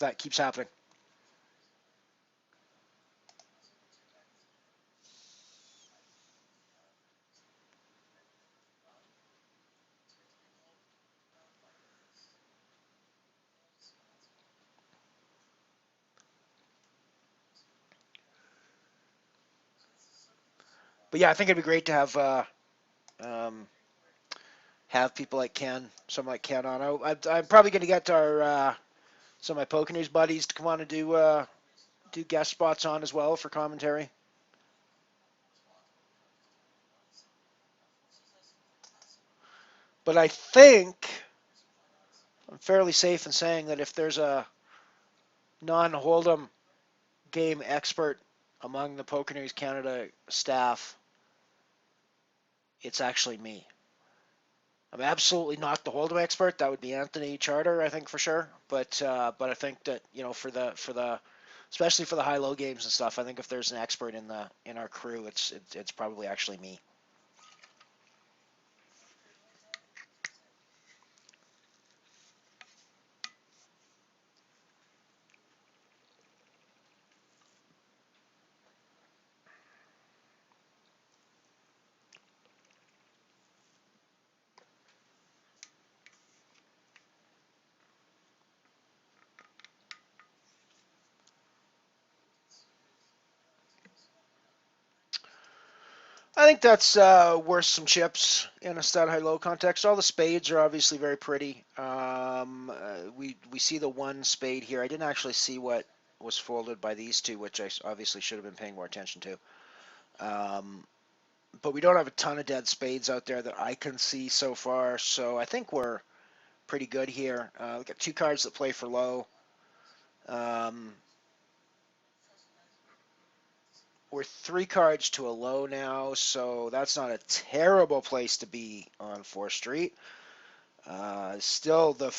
that keeps happening. But yeah, I think it'd be great to um, have people like Ken, someone like Ken on. I'm probably going to get our some of my Poker News buddies to come on and do guest spots on as well for commentary. But I think I'm fairly safe in saying that if there's a non-Hold'em game expert among the Poker News Canada staff, it's actually me. I'm absolutely not the Hold'em expert. That would be Anthony Charter, I think for sure. But I think that for the especially for the high-low games and stuff, I think if there's an expert in our crew, it's probably actually me. I think that's worth some chips in a stud high-low context. All the spades are obviously very pretty. We see the one spade here. I didn't actually see what was folded by these two, which I obviously should have been paying more attention to. But we don't have a ton of dead spades out there that I can see so far. So I think we're pretty good here. We got two cards that play for low. Um, we're three cards to a low now, so that's not a terrible place to be on 4th Street. Still, the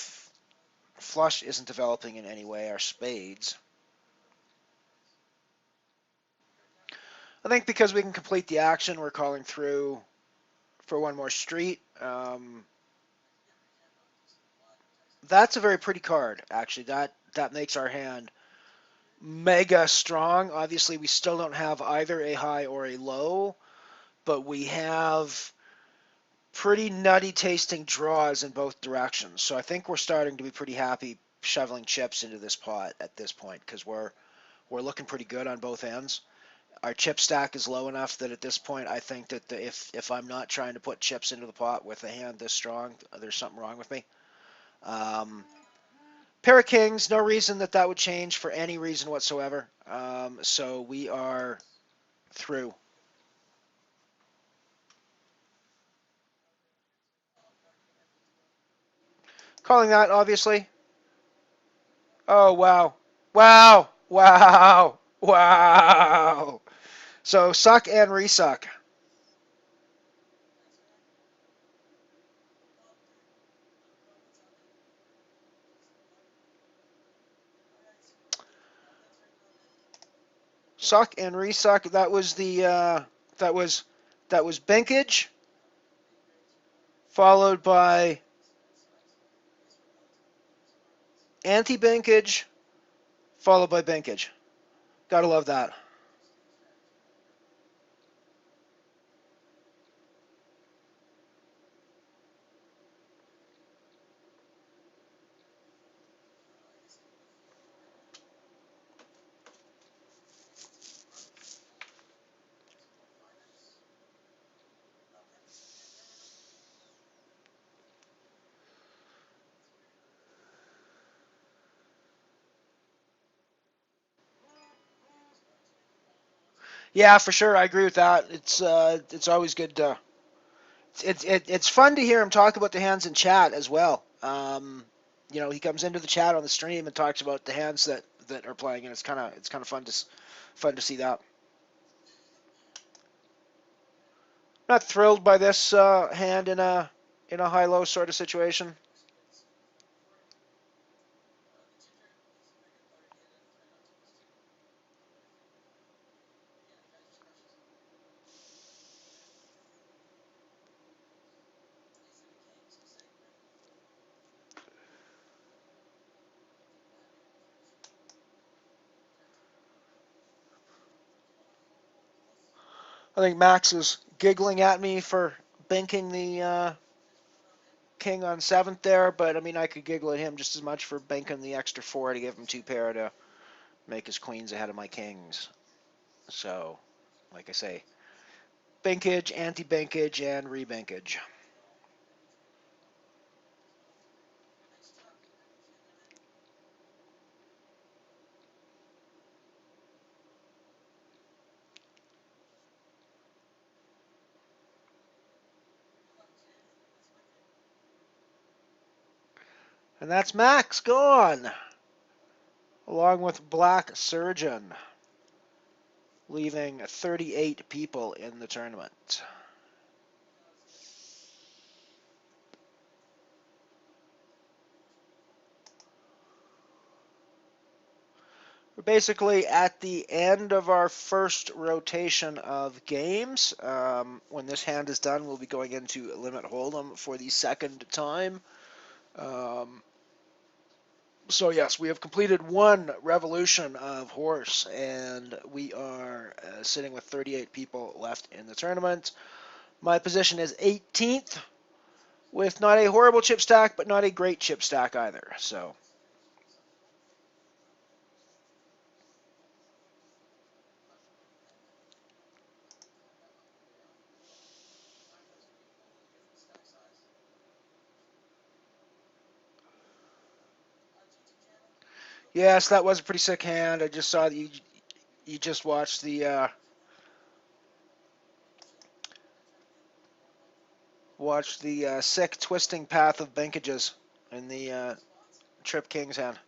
flush isn't developing in any way. Our spades. I think because we can complete the action, we're calling through for one more street. That's a very pretty card, actually. That makes our hand mega strong. Obviously, we still don't have either a high or a low, but we have pretty nutty tasting draws in both directions. So I think we're starting to be pretty happy shoveling chips into this pot at this point because we're looking pretty good on both ends. Our chip stack is low enough that at this point I think that if I'm not trying to put chips into the pot with a hand this strong, there's something wrong with me. Um, Pair of kings, no reason that would change for any reason whatsoever. So we are through. Calling that, obviously. Oh, wow. Wow. Wow. Wow. So suck and resuck. Suck and resuck. That was that was binkage, followed by anti-binkage, followed by binkage. Gotta love that. Yeah, for sure. I agree with that. It's always good to It's fun to hear him talk about the hands in chat as well. He comes into the chat on the stream and talks about the hands that are playing, and it's kind of fun to see that. Not thrilled by this hand in a high-low sort of situation. I think Max is giggling at me for banking the king on seventh there, but I mean I could giggle at him just as much for banking the extra four to give him two pair to make his queens ahead of my kings. So, like I say, bankage, anti-bankage, and rebankage. And that's Max gone, along with Black Surgeon, leaving 38 people in the tournament. We're basically at the end of our first rotation of games. When this hand is done, we'll be going into Limit HoldEm for the second time. So yes, we have completed one revolution of horse, and we are sitting with 38 people left in the tournament. My position is 18th, with not a horrible chip stack, but not a great chip stack either. So yes, that was a pretty sick hand. I just saw that you just watched the sick twisting path of bankages in the Trip King's hand.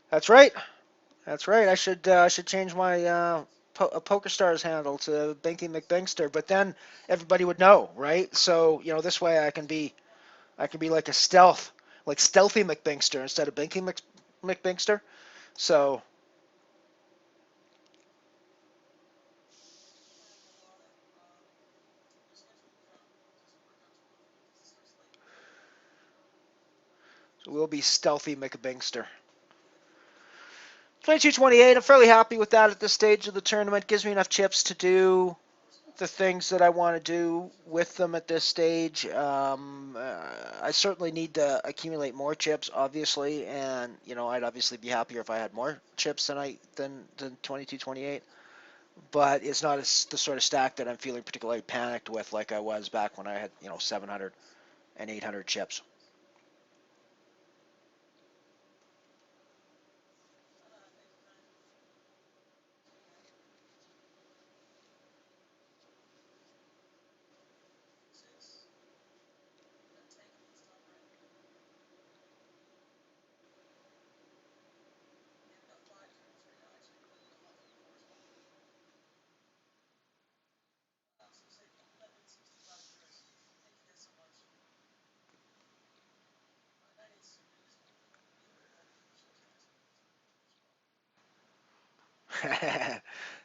That's right. That's right. I should change my PokerStars handle to Binky McBinkster, but then everybody would know, right? So this way I can be like stealthy McBinkster instead of Binky McBinkster. So we'll be stealthy McBinkster. 22-28. I'm fairly happy with that at this stage of the tournament. Gives me enough chips to do the things that I want to do with them at this stage. I certainly need to accumulate more chips, obviously, and I'd obviously be happier if I had more chips than 22-28. But it's not the sort of stack that I'm feeling particularly panicked with, like I was back when I had 700 and 800 chips.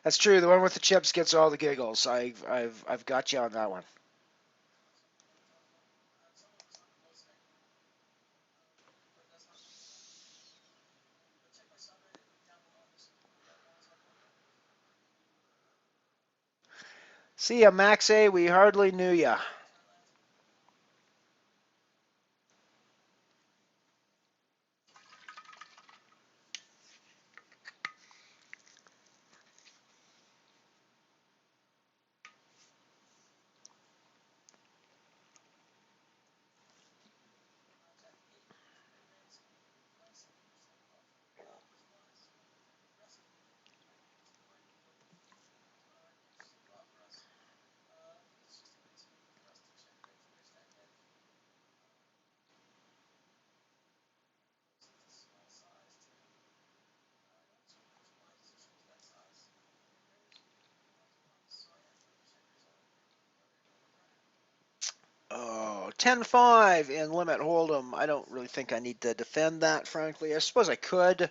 That's true. The one with the chips gets all the giggles. I've got you on that one. See ya, Max A. We hardly knew ya. Oh, 10-5 in limit hold'em. I don't really think I need to defend that, frankly. I suppose I could. I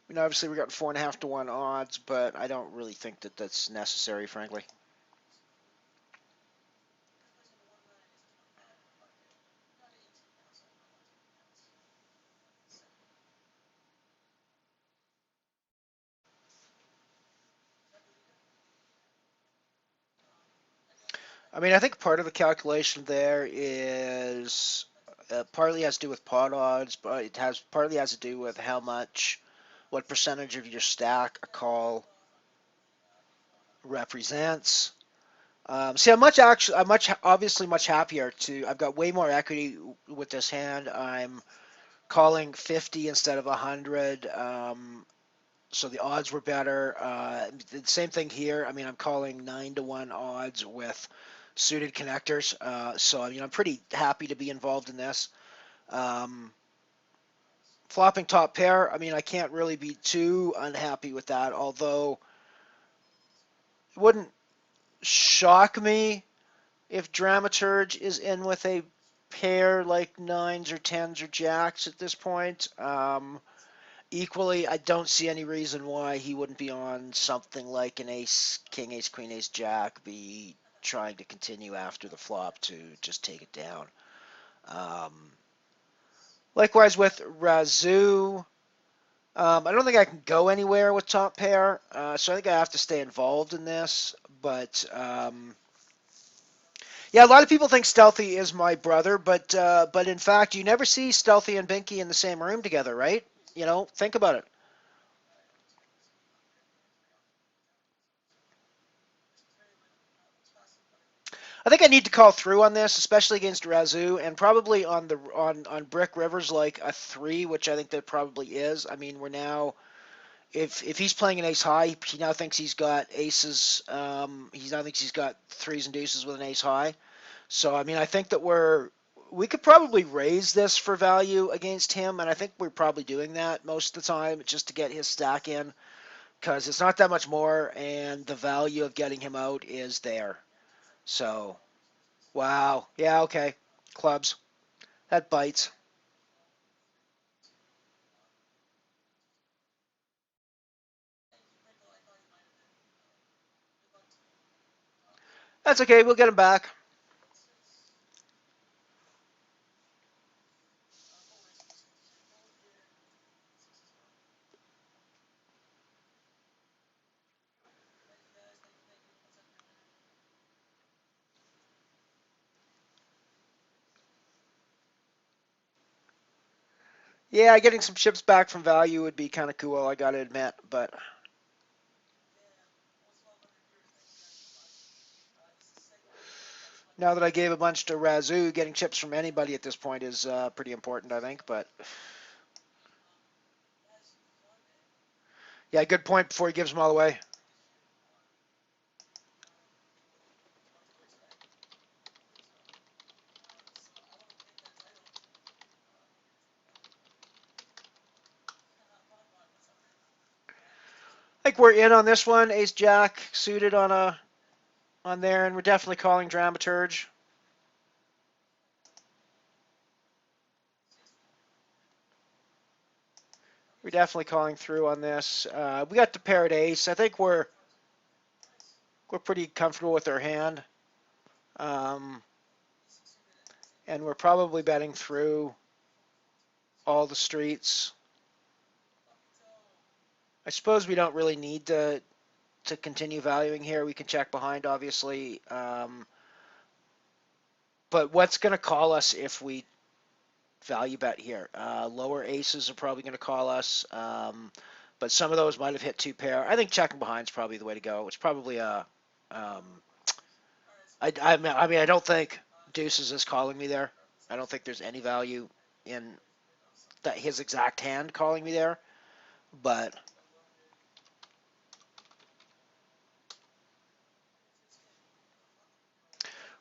mean, obviously we got 4.5 to 1 odds, but I don't really think that that's necessary, frankly. I mean, I think part of the calculation there is partly has to do with pot odds, but it has partly has to do with how much, what percentage of your stack a call represents. See, I'm obviously much happier to. I've got way more equity with this hand. I'm calling 50 instead of 100. So the odds were better. The same thing here. I mean, I'm calling 9 to 1 odds with suited connectors. So I mean, I'm pretty happy to be involved in this. Um, Flopping top pair. I mean, I can't really be too unhappy with that. Although it wouldn't shock me if Dramaturge is in with a pair like nines or tens or jacks at this point. Equally, I don't see any reason why he wouldn't be on something like an ace, king, ace, queen, ace, jack, be trying to continue after the flop to just take it down. Um, Likewise with Razoo, I don't think I can go anywhere with top pair, so I think I have to stay involved in this. But yeah, a lot of people think Stealthy is my brother, but in fact, you never see Stealthy and Binky in the same room together, right? You know, think about it. I think I need to call through on this, especially against Razoo, and probably on Brick Rivers like a 3, which I think that probably is. I mean, we're now if he's playing an ace high, he now thinks he's got aces. He now thinks he's got threes and deuces with an ace high. So I mean, I think that we could probably raise this for value against him, and I think we're probably doing that most of the time just to get his stack in, because it's not that much more, and the value of getting him out is there. So wow, yeah, okay, clubs that bites. That's okay. We'll get him back. Yeah, getting some chips back from value would be kind of cool, I gotta admit. But now that I gave a bunch to Razoo, getting chips from anybody at this point is pretty important, I think. But yeah, good point before he gives them all away. I think we're in on this one. Ace Jack suited on there, and we're definitely calling Dramaturge. We're definitely calling through on this. We got the paired ace. I think we're pretty comfortable with our hand, um, and we're probably betting through all the streets. I suppose we don't really need to continue valuing here. We can check behind, obviously. But what's going to call us if we value bet here? Lower aces are probably going to call us, but some of those might have hit two pair. I think checking behind is probably the way to go. It's probably a. Um, I mean, I don't think deuces is calling me there. I don't think there's any value in that his exact hand calling me there. But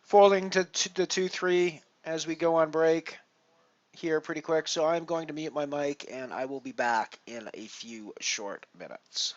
folding to the 2-3 as we go on break here pretty quick. So I'm going to mute my mic and I will be back in a few short minutes.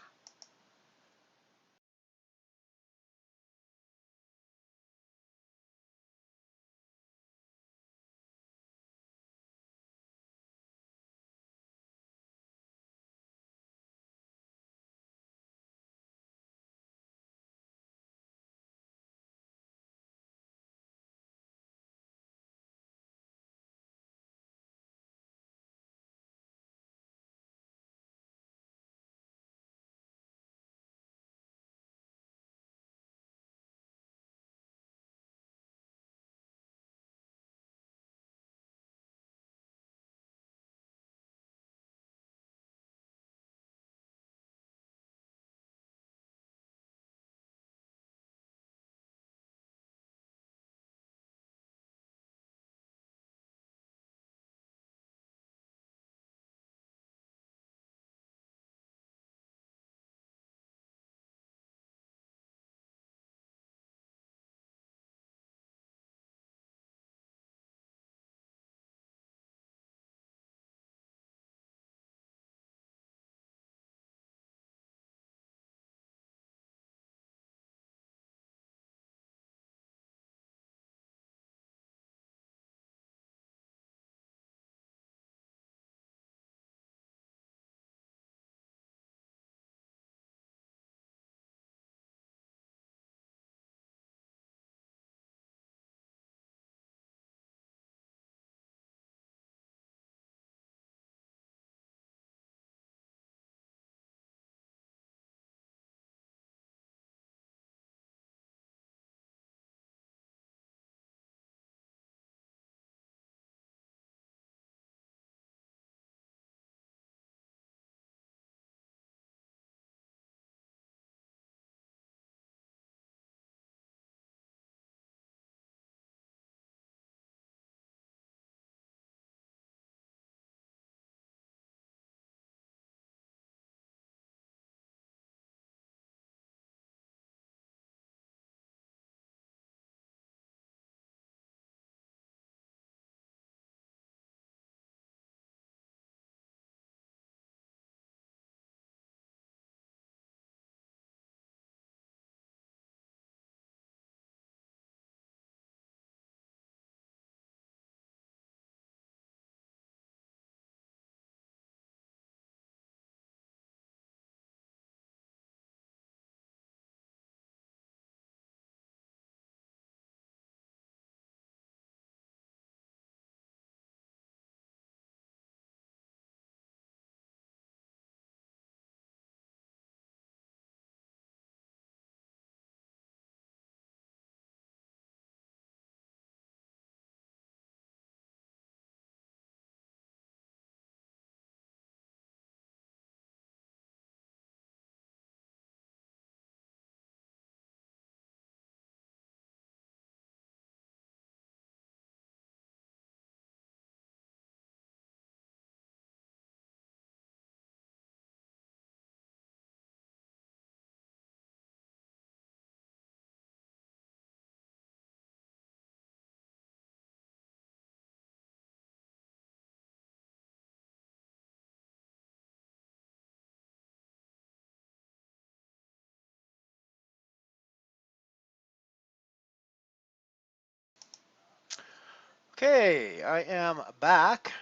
Okay, I am back.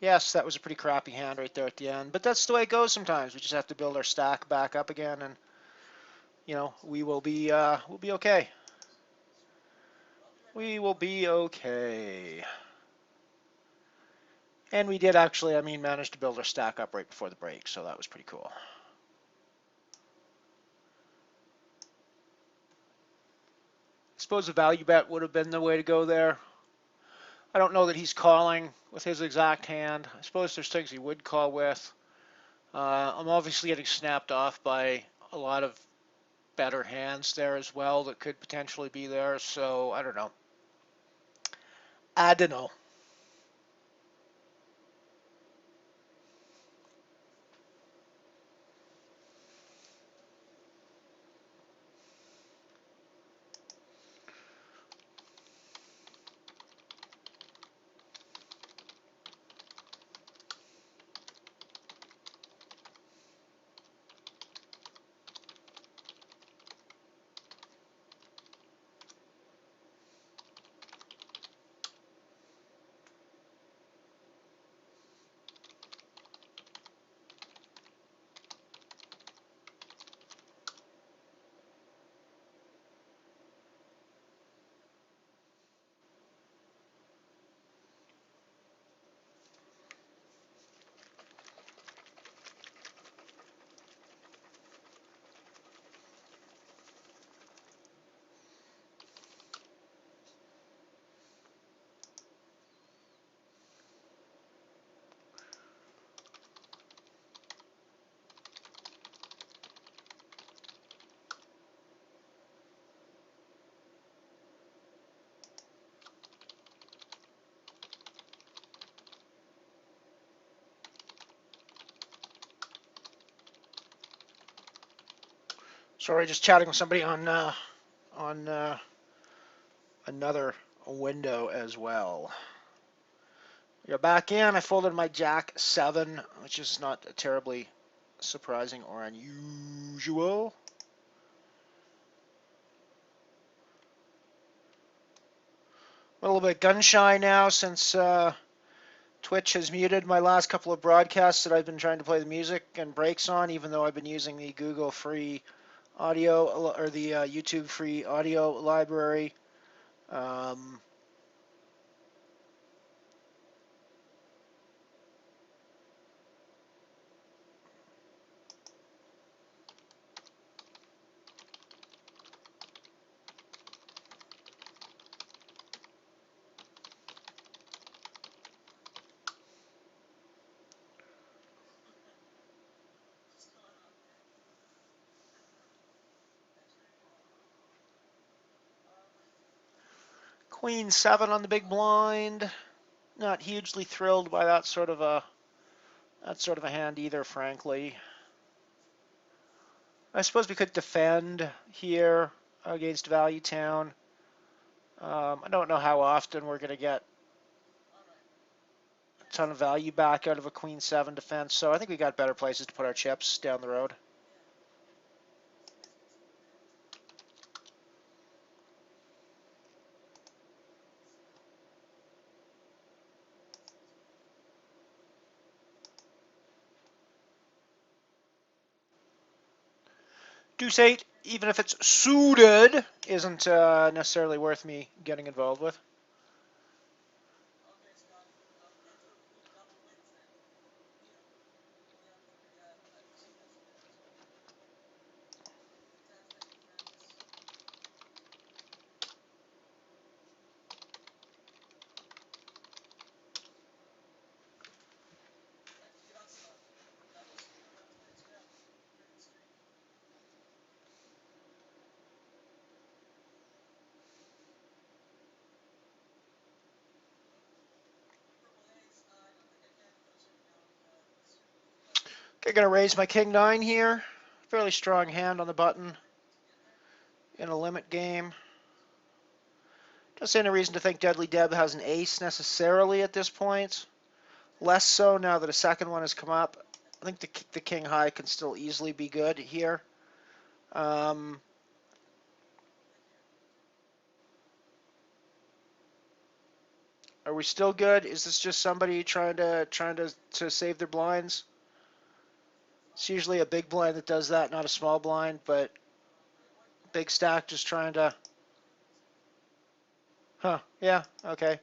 Yes, that was a pretty crappy hand right there at the end, but that's the way it goes sometimes. We just have to build our stack back up again, and we'll be okay. We will be okay. And we did actually, manage to build our stack up right before the break, so that was pretty cool. I suppose a value bet would have been the way to go there. I don't know that he's calling with his exact hand. I suppose there's things he would call with. I'm obviously getting snapped off by a lot of better hands there as well that could potentially be there, so I don't know. I don't know. Sorry, just chatting with somebody on another window as well. You're back in. I folded my Jack 7, which is not terribly surprising or unusual. A little bit gun shy now since Twitch has muted my last couple of broadcasts that I've been trying to play the music and breaks on, even though I've been using the Google free audio or the YouTube free audio library. Queen 7 on the big blind. Not hugely thrilled by that sort of a hand either, frankly. I suppose we could defend here against Value Town. I don't know how often we're going to get a ton of value back out of a Queen 7 defense, so I think we got better places to put our chips down the road. Deuce 8, even if it's suited, isn't necessarily worth me getting involved with. Okay, gonna raise my King 9 here. Fairly strong hand on the button in a limit game. Don't see any reason to think Deadly Deb has an ace necessarily at this point. Less so now that a second one has come up. I think the King High can still easily be good here. Are we still good? Is this just somebody trying to save their blinds? It's usually a big blind that does that, not a small blind, but big stack just trying to. Huh? Yeah. Okay.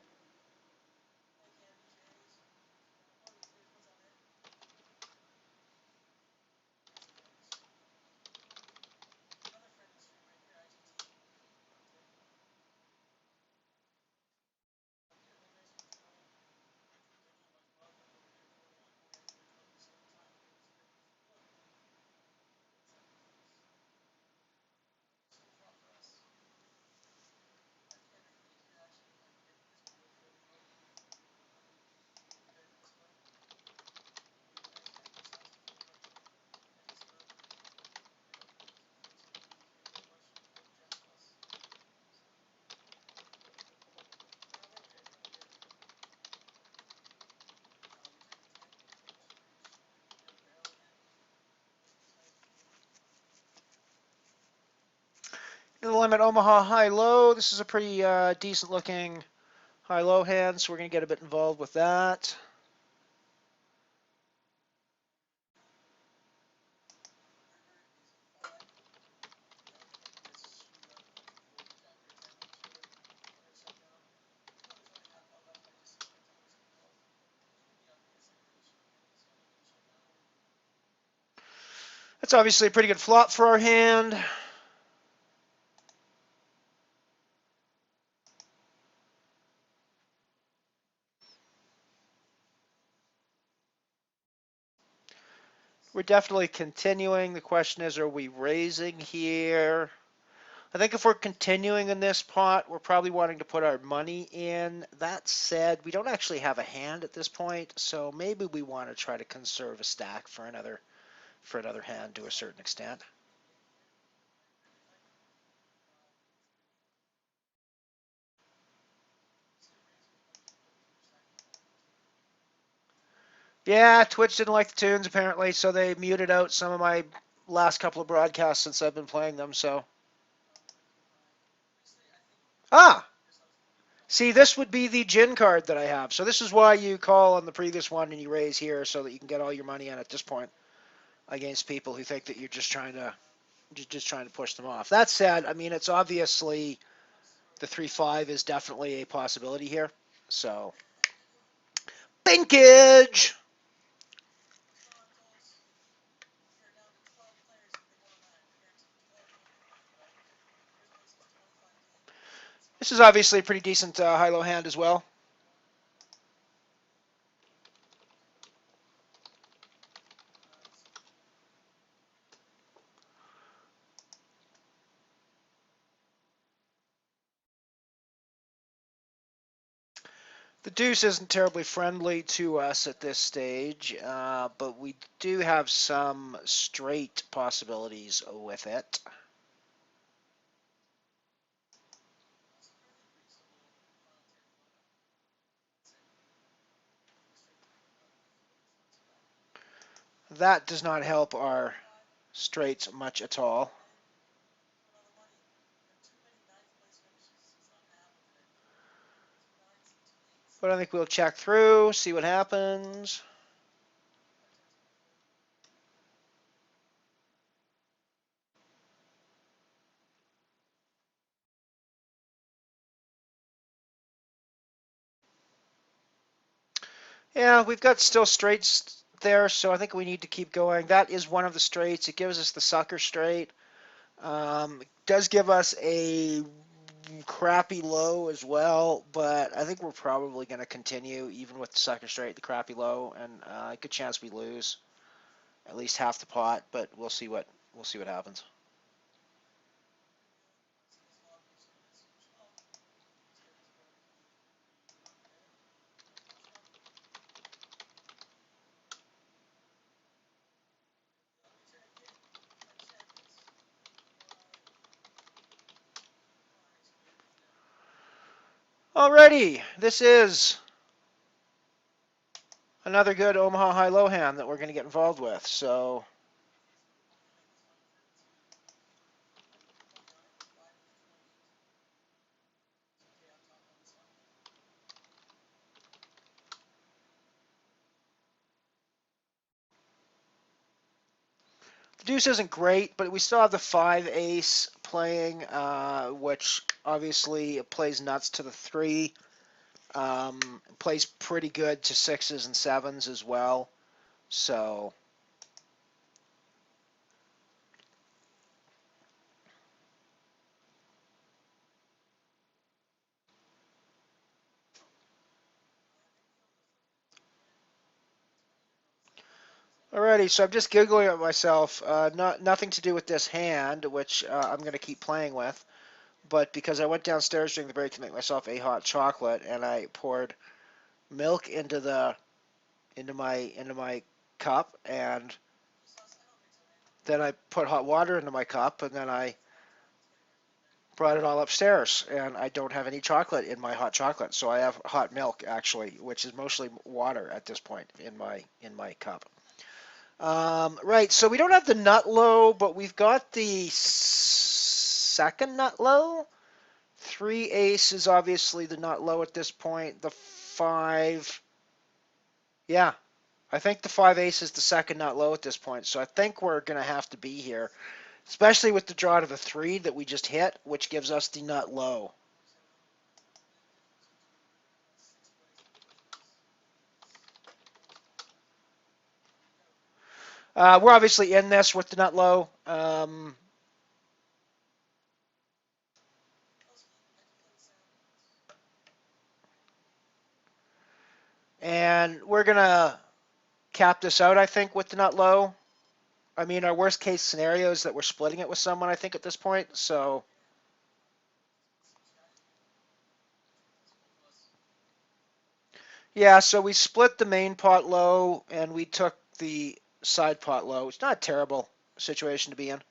In the limit, Omaha high-low. This is a pretty decent-looking high-low hand, so we're going to get a bit involved with that. That's obviously a pretty good flop for our hand. We're definitely continuing. The question is, are we raising here? I think if we're continuing in this pot, we're probably wanting to put our money in. That said, we don't actually have a hand at this point, so maybe we want to try to conserve a stack for another hand to a certain extent. Yeah, Twitch didn't like the tunes apparently, so they muted out some of my last couple of broadcasts since I've been playing them. So ah, see, this would be the gin card that I have. So this is why you call on the previous one and you raise here so that you can get all your money in at this point against people who think that you're just trying to push them off. That said, I mean, it's obviously the 3-5 is definitely a possibility here. So, binkage! This is obviously a pretty decent high-low hand as well. The deuce isn't terribly friendly to us at this stage, but we do have some straight possibilities with it. That does not help our straights much at all. But I think we'll check through, see what happens. Yeah, we've got still straights there, so I think we need to keep going. That is one of the straights. It gives us the sucker straight. It does give us a crappy low as well, but I think we're probably going to continue even with the sucker straight, the crappy low, and good chance we lose at least half the pot, but we'll see what happens. Alrighty, this is another good Omaha high-low hand that we're going to get involved with. So deuce isn't great, but we still have the 5-ace playing, which obviously plays nuts to the 3. Plays pretty good to 6s and 7s as well. So, alrighty, so I'm just giggling at myself. Nothing to do with this hand, which I'm going to keep playing with, but because I went downstairs during the break to make myself a hot chocolate, and I poured milk into my cup, and then I put hot water into my cup, and then I brought it all upstairs, and I don't have any chocolate in my hot chocolate, so I have hot milk actually, which is mostly water at this point in my cup. Right, so we don't have the nut low, but we've got the second nut low. 3-ace is obviously the nut low at this point. The 5, yeah, I think the 5-ace is the second nut low at this point. So I think we're gonna have to be here, especially with the draw to the 3 that we just hit, which gives us the nut low. We're obviously in this with the nut low. And we're going to cap this out, I think, with the nut low. I mean, our worst case scenario is that we're splitting it with someone, I think, at this point. So, yeah, so we split the main pot low and we took the side pot low. It's not a terrible situation to be in.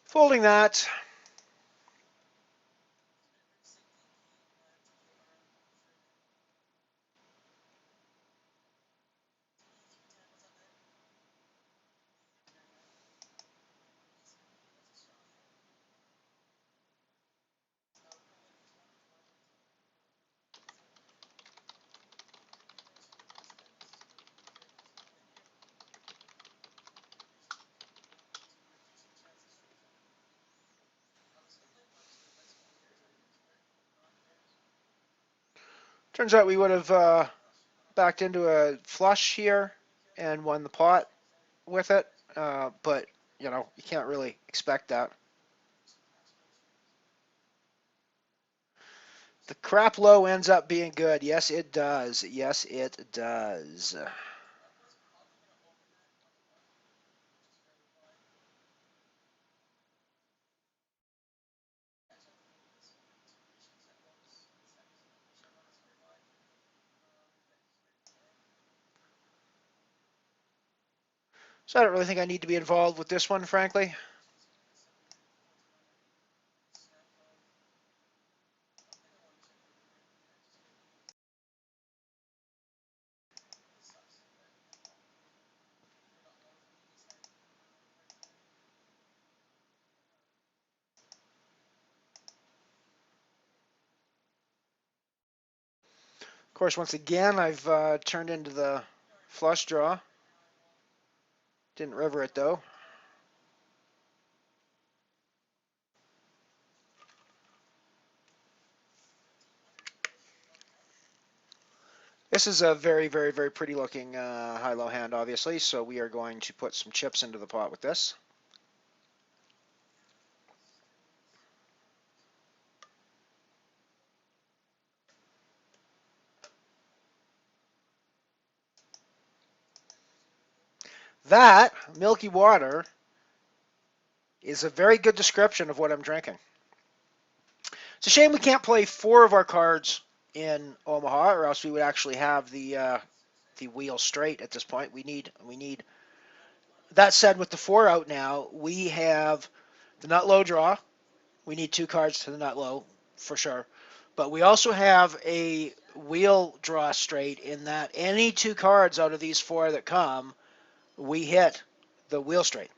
Folding that. Turns out we would have backed into a flush here and won the pot with it. But, you can't really expect that. The crap low ends up being good. Yes, it does. Yes, it does. So I don't really think I need to be involved with this one, frankly. Of course, once again, I've turned into the flush draw. Didn't river it, though. This is a very, very, very pretty looking high-low hand, obviously, so we are going to put some chips into the pot with this. That, milky water, is a very good description of what I'm drinking. It's a shame we can't play 4 of our cards in Omaha, or else we would actually have the wheel straight at this point. We need. That said, with the 4 out now, we have the nut low draw. We need 2 cards to the nut low for sure, but we also have a wheel draw straight in that any two cards out of these four that come, we hit the wheel straight.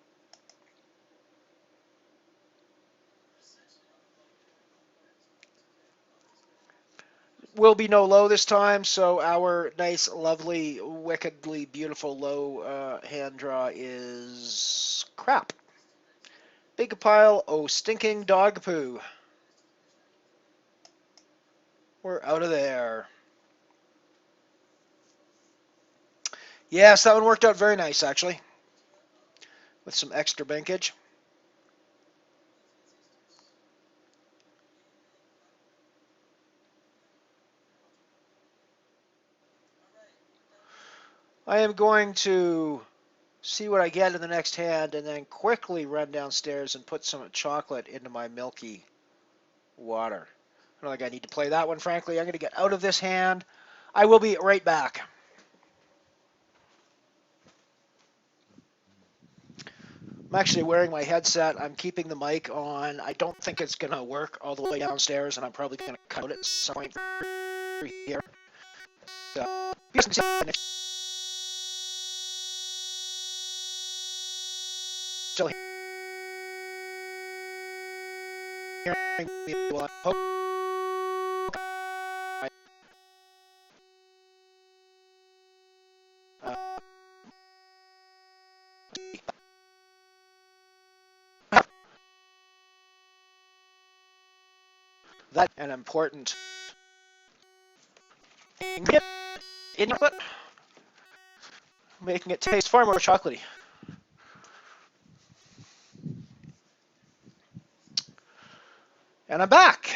Will be no low this time, so our nice, lovely, wickedly beautiful low hand draw is crap. Big pile o' stinking dog poo. We're out of there. Yes, that one worked out very nice, actually, with some extra bankage. I am going to see what I get in the next hand and then quickly run downstairs and put some chocolate into my milky water. I don't think I need to play that one, frankly. I'm going to get out of this hand. I will be right back. I'm actually wearing my headset. I'm keeping the mic on. I don't think it's going to work all the way downstairs, and I'm probably going to cut it at some point here. So, still hearing me while I poke. That's an important ingredient in chocolate, making it taste far more chocolatey. And I'm back.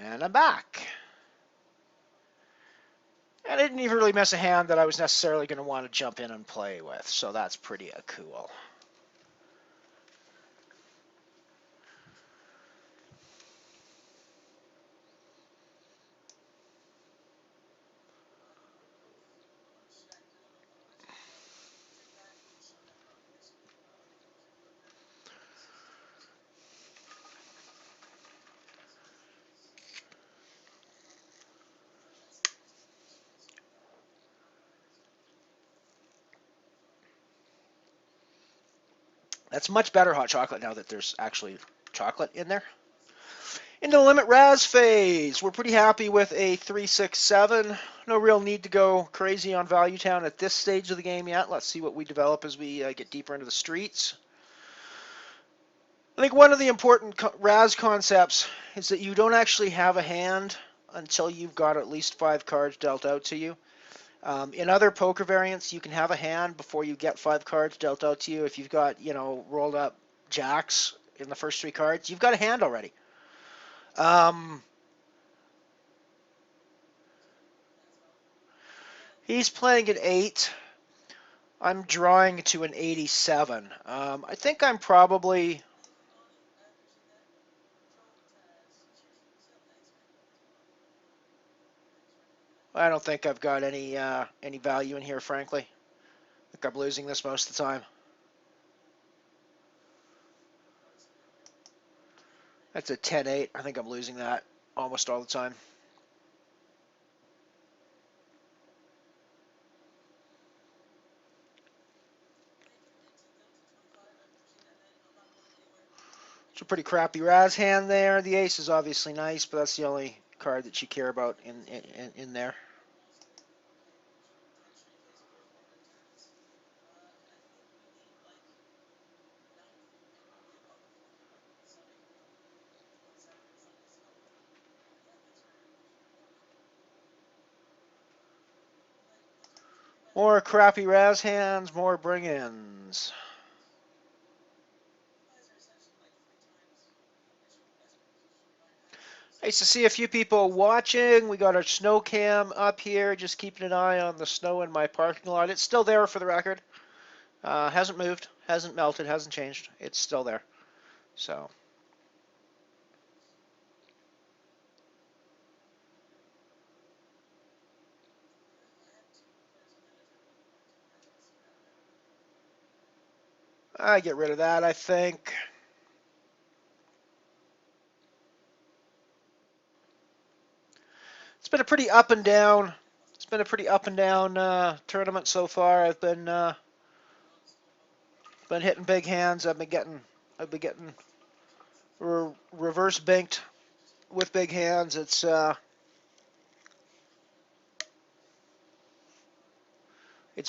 And I'm back. And I didn't even really miss a hand that I was necessarily going to want to jump in and play with, so that's pretty cool. That's much better hot chocolate now that there's actually chocolate in there. Into the limit Raz phase. We're pretty happy with a 3-6-7. No real need to go crazy on Value Town at this stage of the game yet. Let's see what we develop as we get deeper into the streets. I think one of the important Raz concepts is that you don't actually have a hand until you've got at least 5 cards dealt out to you. In other poker variants, you can have a hand before you get 5 cards dealt out to you. If you've got, rolled up jacks in the first 3 cards, you've got a hand already. He's playing an 8. I'm drawing to an 87. I think I'm probably... I don't think I've got any value in here, frankly. I think I'm losing this most of the time. That's a 10-8. I think I'm losing that almost all the time. It's a pretty crappy Raz hand there. The ace is obviously nice, but that's the only card that you care about in there. More crappy Raz hands, more bring-ins. Nice to see a few people watching. We got our snow cam up here, just keeping an eye on the snow in my parking lot. It's still there for the record. Hasn't moved, hasn't melted, hasn't changed. It's still there. So. I get rid of that, I think. It's been a pretty up and down. It's been a pretty up and down tournament so far. I've been hitting big hands. I've been getting reverse banked with big hands. It's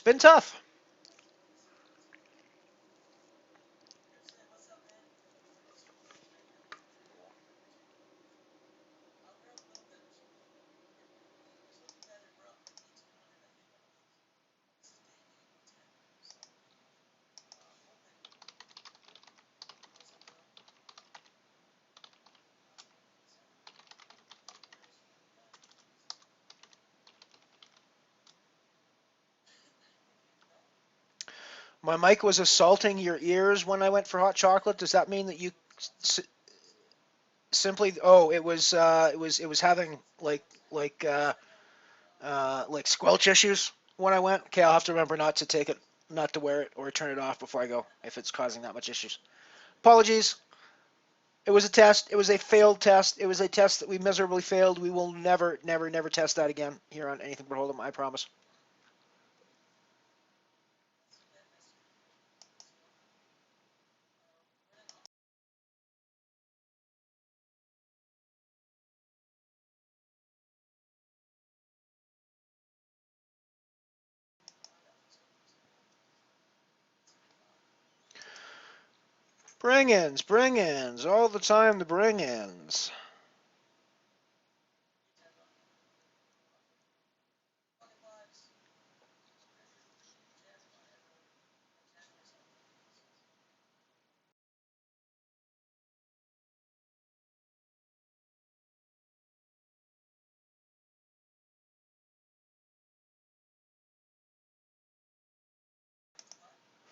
been tough. My mic was assaulting your ears when I went for hot chocolate. Does that mean that you s- simply? Oh, it was having like squelch issues when I went. Okay, I'll have to remember not to take it, not to wear it, or turn it off before I go if it's causing that much issues. Apologies. It was a test. It was a failed test. It was a test that we miserably failed. We will never, never, never test that again here on anything but Hold'em. I promise. Bring-ins, all the time. The bring-ins.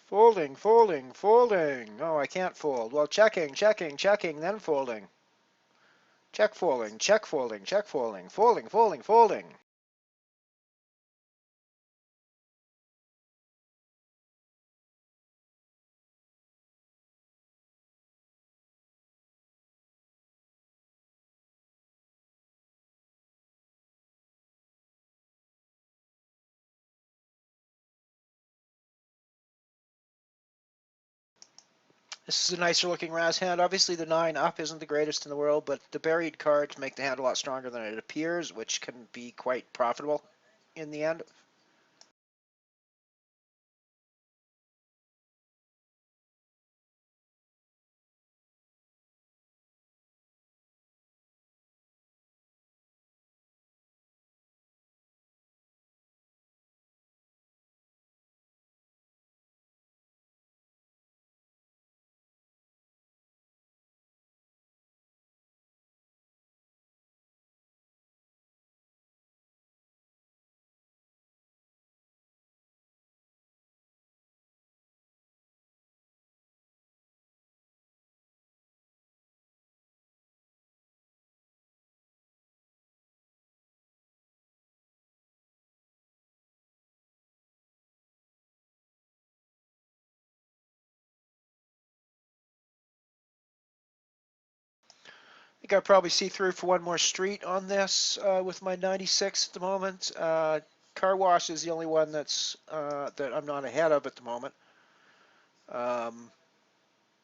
Folding, folding, folding. Oh, I can't fold. Well, checking, checking, checking, then folding. Check folding, check folding, check folding, folding, folding, folding. This is a nicer looking Raz hand. Obviously, the 9 up isn't the greatest in the world, but the buried cards make the hand a lot stronger than it appears, which can be quite profitable in the end. I think I'll probably see through for one more street on this with my 96 at the moment. Car wash is the only one that I'm not ahead of at the moment. Um,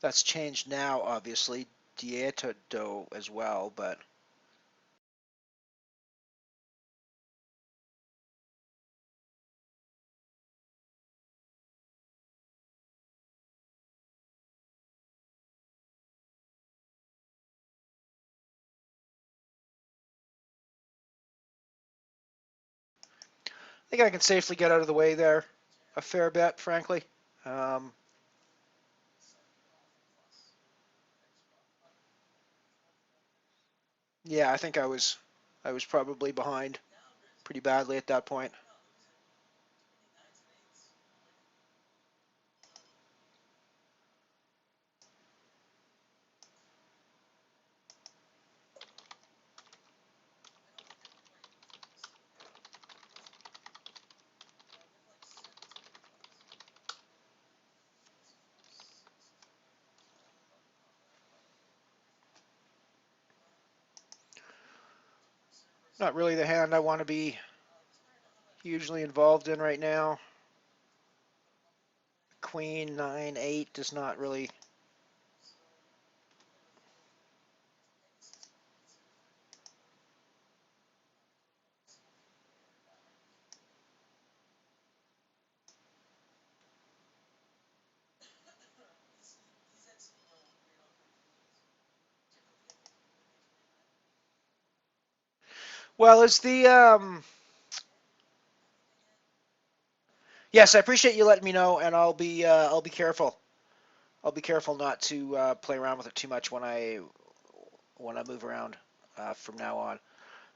that's changed now, obviously. Dieto as well, but I think I can safely get out of the way there a fair bit, frankly. Um, yeah, I think I was probably behind pretty badly at that point. Not really the hand I want to be hugely involved in right now. Queen 9-8 does not really. Well, is the yes, I appreciate you letting me know, and I'll be careful. I'll be careful not to play around with it too much when I move around from now on.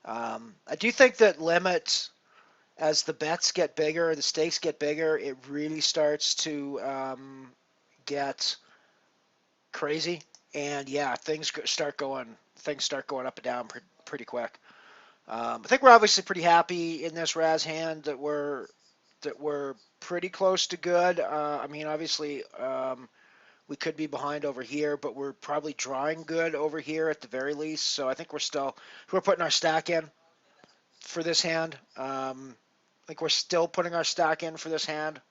I do think that limit, as the bets get bigger, the stakes get bigger, it really starts to get crazy, and yeah, things start going up and down pretty quick. I think we're obviously pretty happy in this Raz hand that we're pretty close to good. I mean, obviously, we could be behind over here, but we're probably drawing good over here at the very least. So I think we're putting our stack in for this hand. I think we're still putting our stack in for this hand.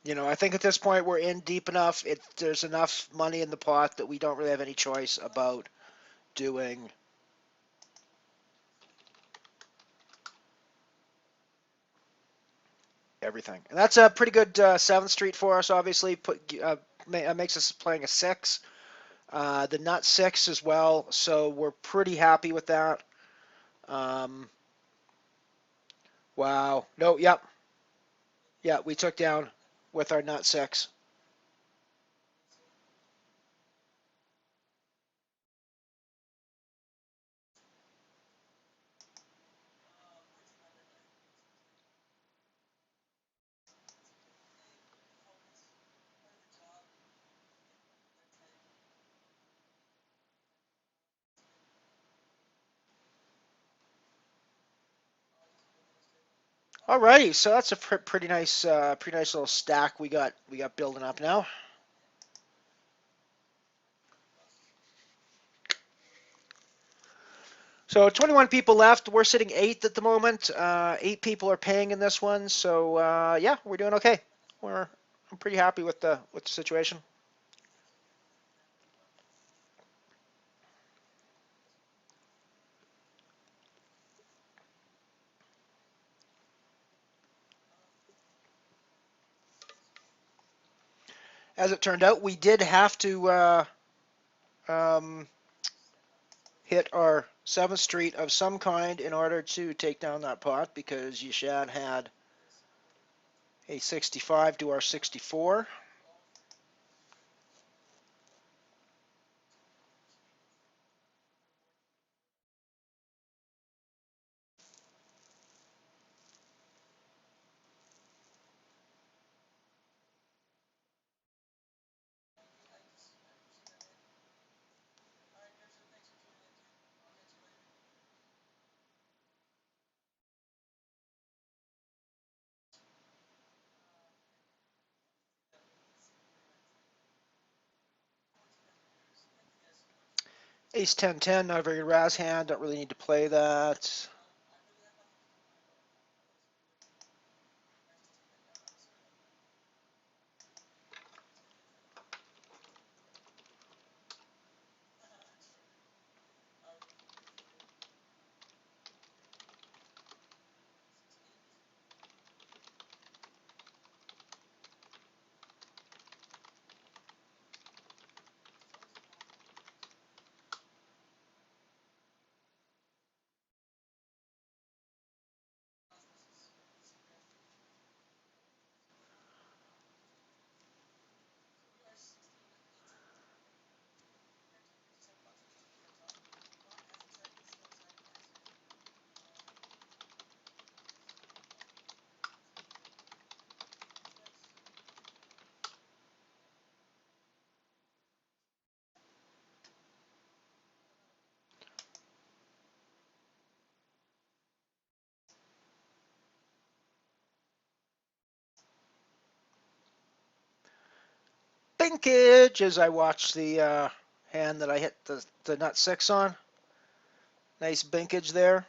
I think at this point we're in deep enough. There's enough money in the pot that we don't really have any choice about doing everything. And that's a pretty good 7th Street for us, obviously. Makes us playing a 6. The nut 6 as well, so we're pretty happy with that. Um, wow. No, yep. Yeah, we took down with our nut 6. Alrighty, so that's a pretty nice little stack we got building up now. So 21 people left. We're sitting 8th at the moment. 8 people are paying in this one, so yeah, we're doing okay. I'm pretty happy with the situation. As it turned out, we did have to um, hit our 7th Street of some kind in order to take down that pot because Yishad had a 65 to our 64. Ace 10-10, not a very good Raz hand. Don't really need to play that. binkage as I watch the hand that I hit the nut 6 on. Nice binkage there.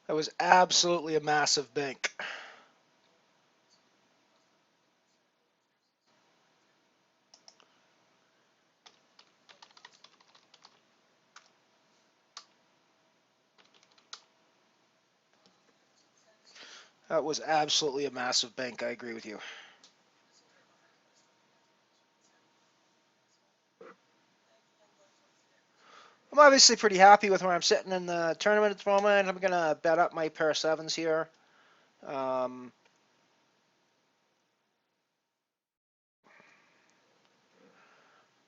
That was absolutely a massive bink. That was absolutely a massive bink. I agree with you. I'm obviously pretty happy with where I'm sitting in the tournament at the moment. I'm going to bet up my pair of 7s here. Um,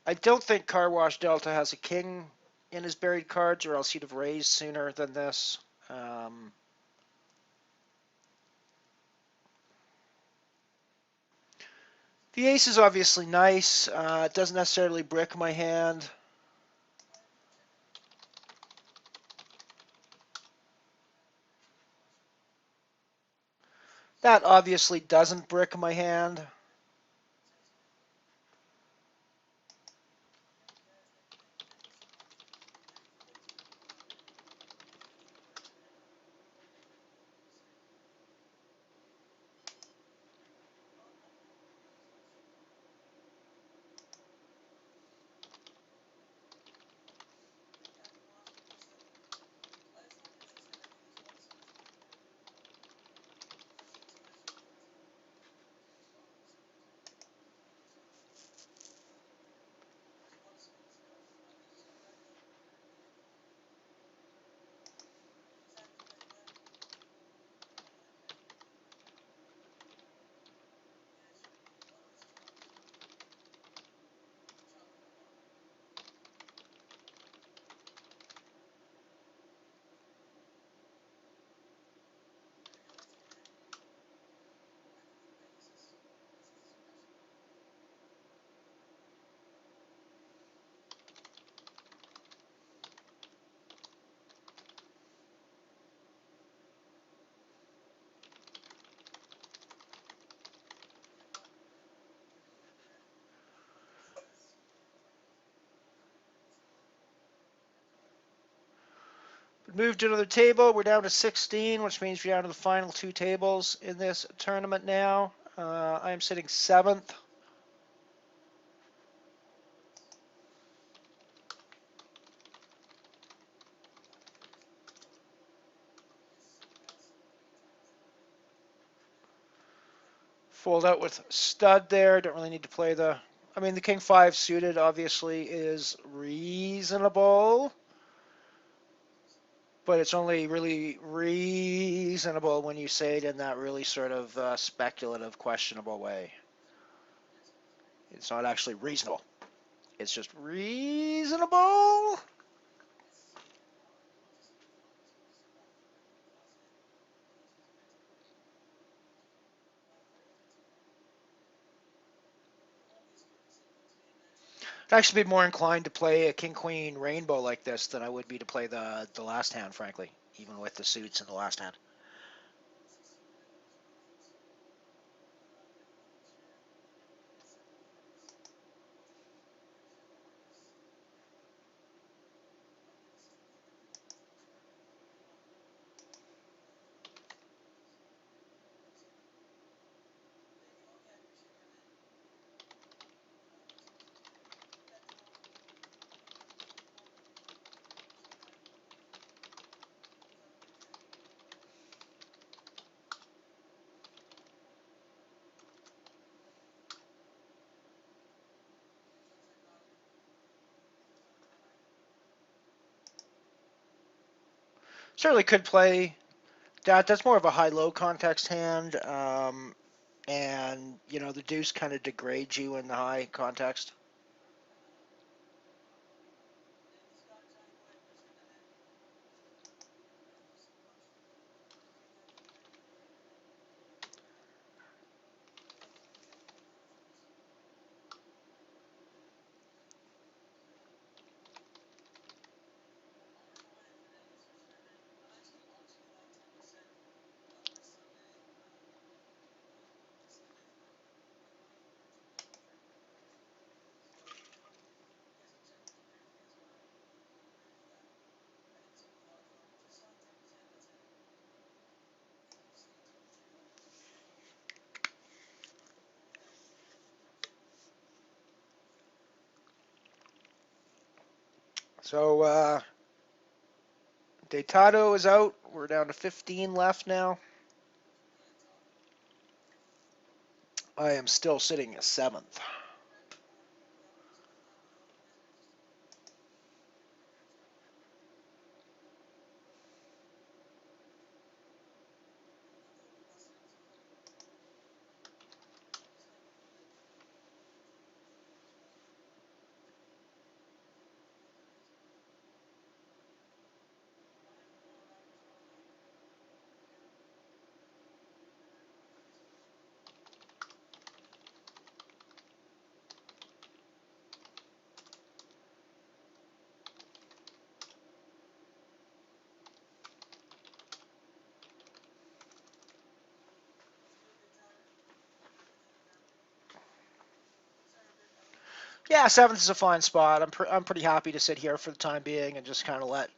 I don't think Car Wash Delta has a king in his buried cards, or else he'd have raised sooner than this. The ace is obviously nice. It doesn't necessarily brick my hand. That obviously doesn't brick my hand. Moved to another table. We're down to 16, which means we're down to the final 2 tables in this tournament now. I am sitting 7th. Fold out with stud there. Don't really need to play the... I mean, the king 5 suited obviously is reasonable, but it's only really reasonable when you say it in that really sort of speculative, questionable way. It's not actually reasonable. It's just reasonable. I'd actually be more inclined to play a king-queen rainbow like this than I would be to play the last hand, frankly, even with the suits in the last hand. Certainly could play that. That's more of a high-low context hand, and you know the deuce kind of degrades you in the high context. So Detato is out. We're down to 15 left now. I am still sitting at 7th. Yeah, 7th is a fine spot. I'm pretty happy to sit here for the time being and just kind of let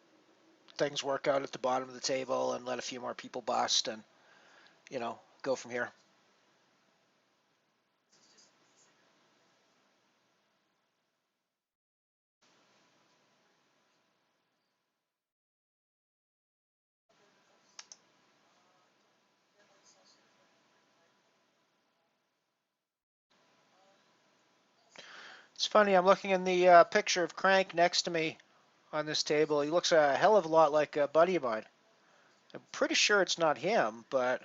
things work out at the bottom of the table and let a few more people bust and go from here. It's funny. I'm looking in the picture of Crank next to me on this table. He looks a hell of a lot like a buddy of mine. I'm pretty sure it's not him, but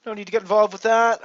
no need to get involved with that.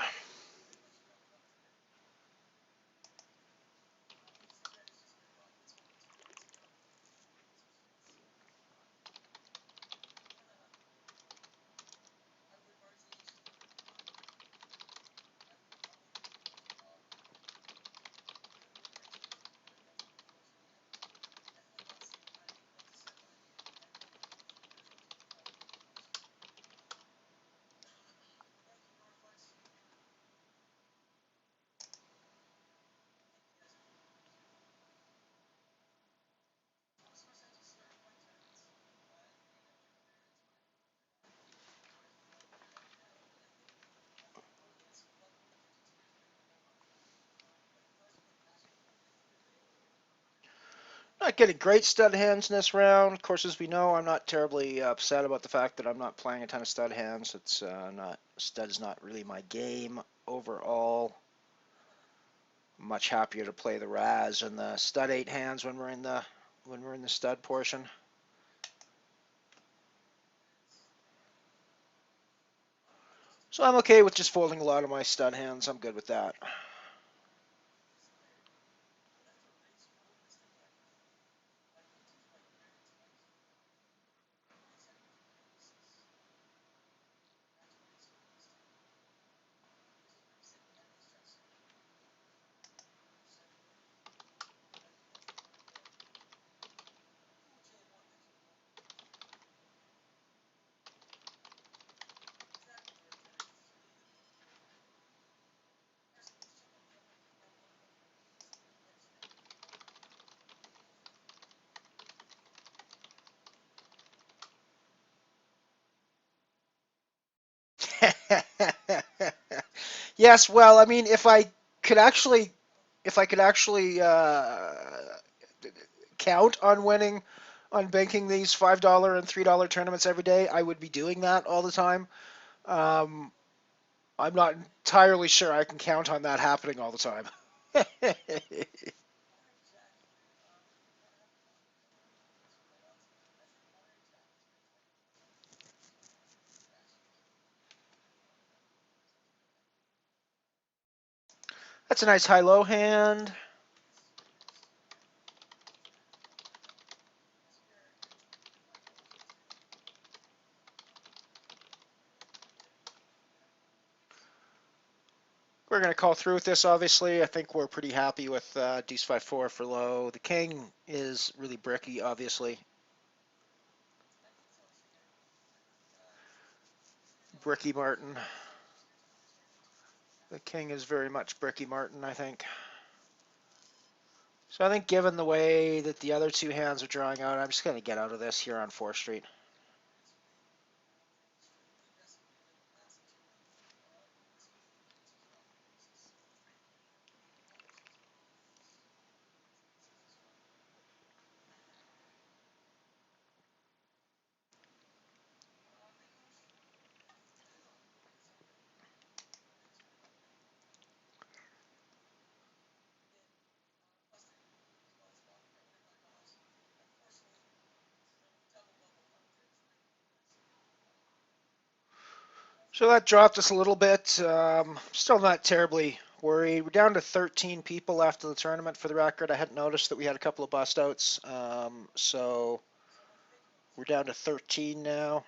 Not getting great stud hands in this round. Of course, as we know, I'm not terribly upset about the fact that I'm not playing a ton of stud hands. It's not stud's not really my game overall. Much happier to play the Raz and the stud 8 hands when we're in the stud portion. So I'm okay with just folding a lot of my stud hands. I'm good with that. Yes, well, I mean, could actually, if I could actually count on winning, on banking these $5 and $3 tournaments every day, I would be doing that all the time. Um, I'm not entirely sure I can count on that happening all the time. That's a nice high-low hand. We're going to call through with this, obviously. I think we're pretty happy with deuce 5-4 for low. The king is really bricky, obviously. Bricky Martin. The king is very much Bricky Martin, I think. So I think given the way that the other two hands are drawing out, I'm just going to get out of this here on 4th Street. So that dropped us a little bit. Still not terribly worried. We're down to 13 people after the tournament for the record. I hadn't noticed that we had a couple of bust outs. So we're down to 13 now.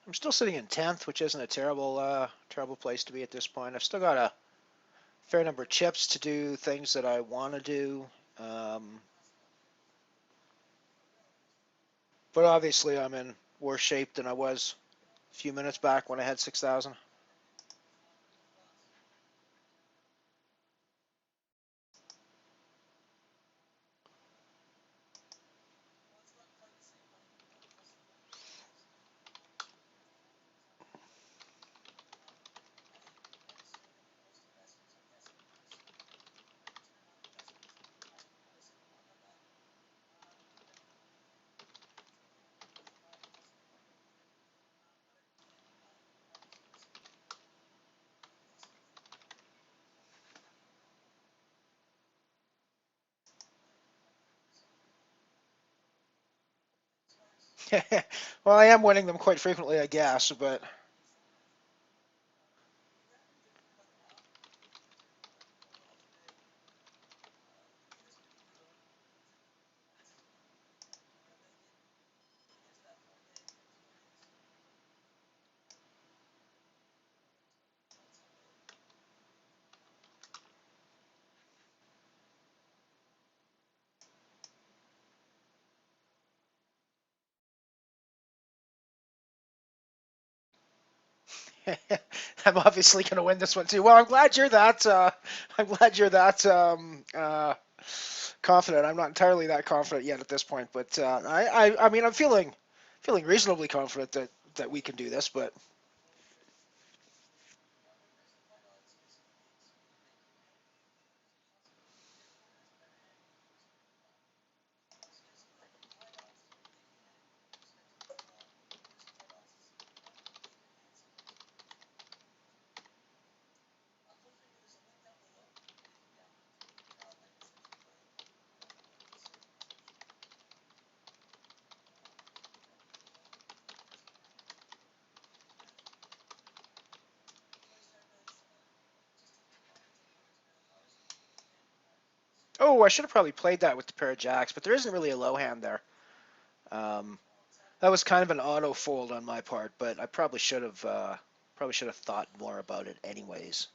I'm still sitting in 10th, which isn't a terrible place to be at this point. I've still got a fair number of chips to do things that I want to do. But obviously, I'm in worse shape than I was a few minutes back when I had 6,000. Well, I am winning them quite frequently, I guess, but I'm obviously going to win this one too. Well, I'm glad you're that. I'm glad you're that confident. I'm not entirely that confident yet at this point, but I mean, I'm feeling reasonably confident that we can do this. But Oh, I should have probably played that with the pair of jacks, but there isn't really a low hand there. That was kind of an auto fold on my part, but I probably should have thought more about it anyways.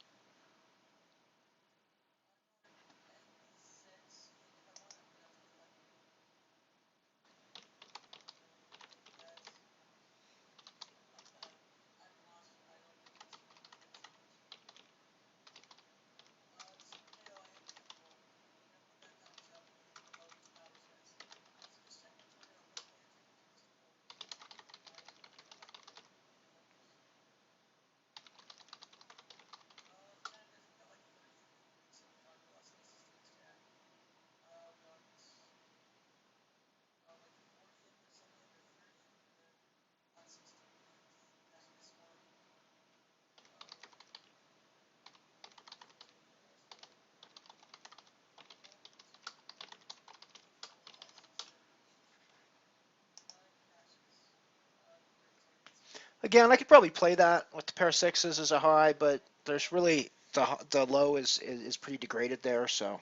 Again, I could probably play that with the pair of sixes as a high, but there's really the low is pretty degraded there, so.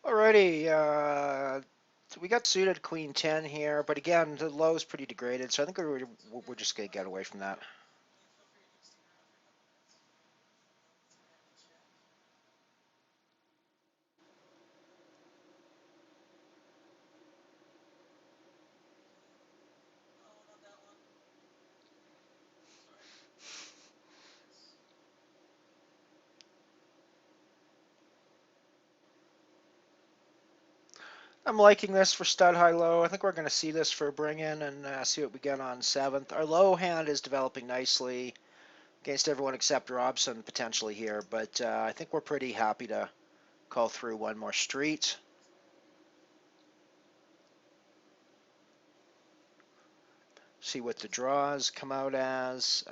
Alrighty, so we got suited queen 10 here, but again, the low is pretty degraded, so I think we're just going to get away from that. I'm liking this for stud high low. I think we're going to see this for a bring in and see what we get on 7th. Our low hand is developing nicely against everyone except Robson potentially here, but I think we're pretty happy to call through one more street. See what the draws come out as.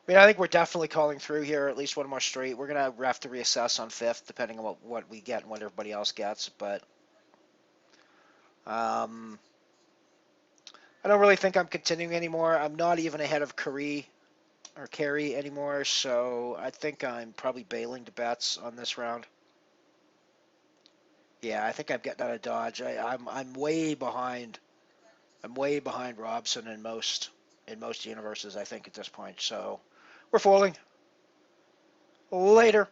I mean, I think we're definitely calling through here at least one more straight. We're gonna have to reassess on 5th, depending on what we get and what everybody else gets. But um, I don't really think I'm continuing anymore. I'm not even ahead of Carey anymore, so I think I'm probably bailing to bets on this round. Yeah, I think I'm getting out of Dodge. I'm way behind. I'm way behind Robson in most universes. I think at this point. So we're folding. Later.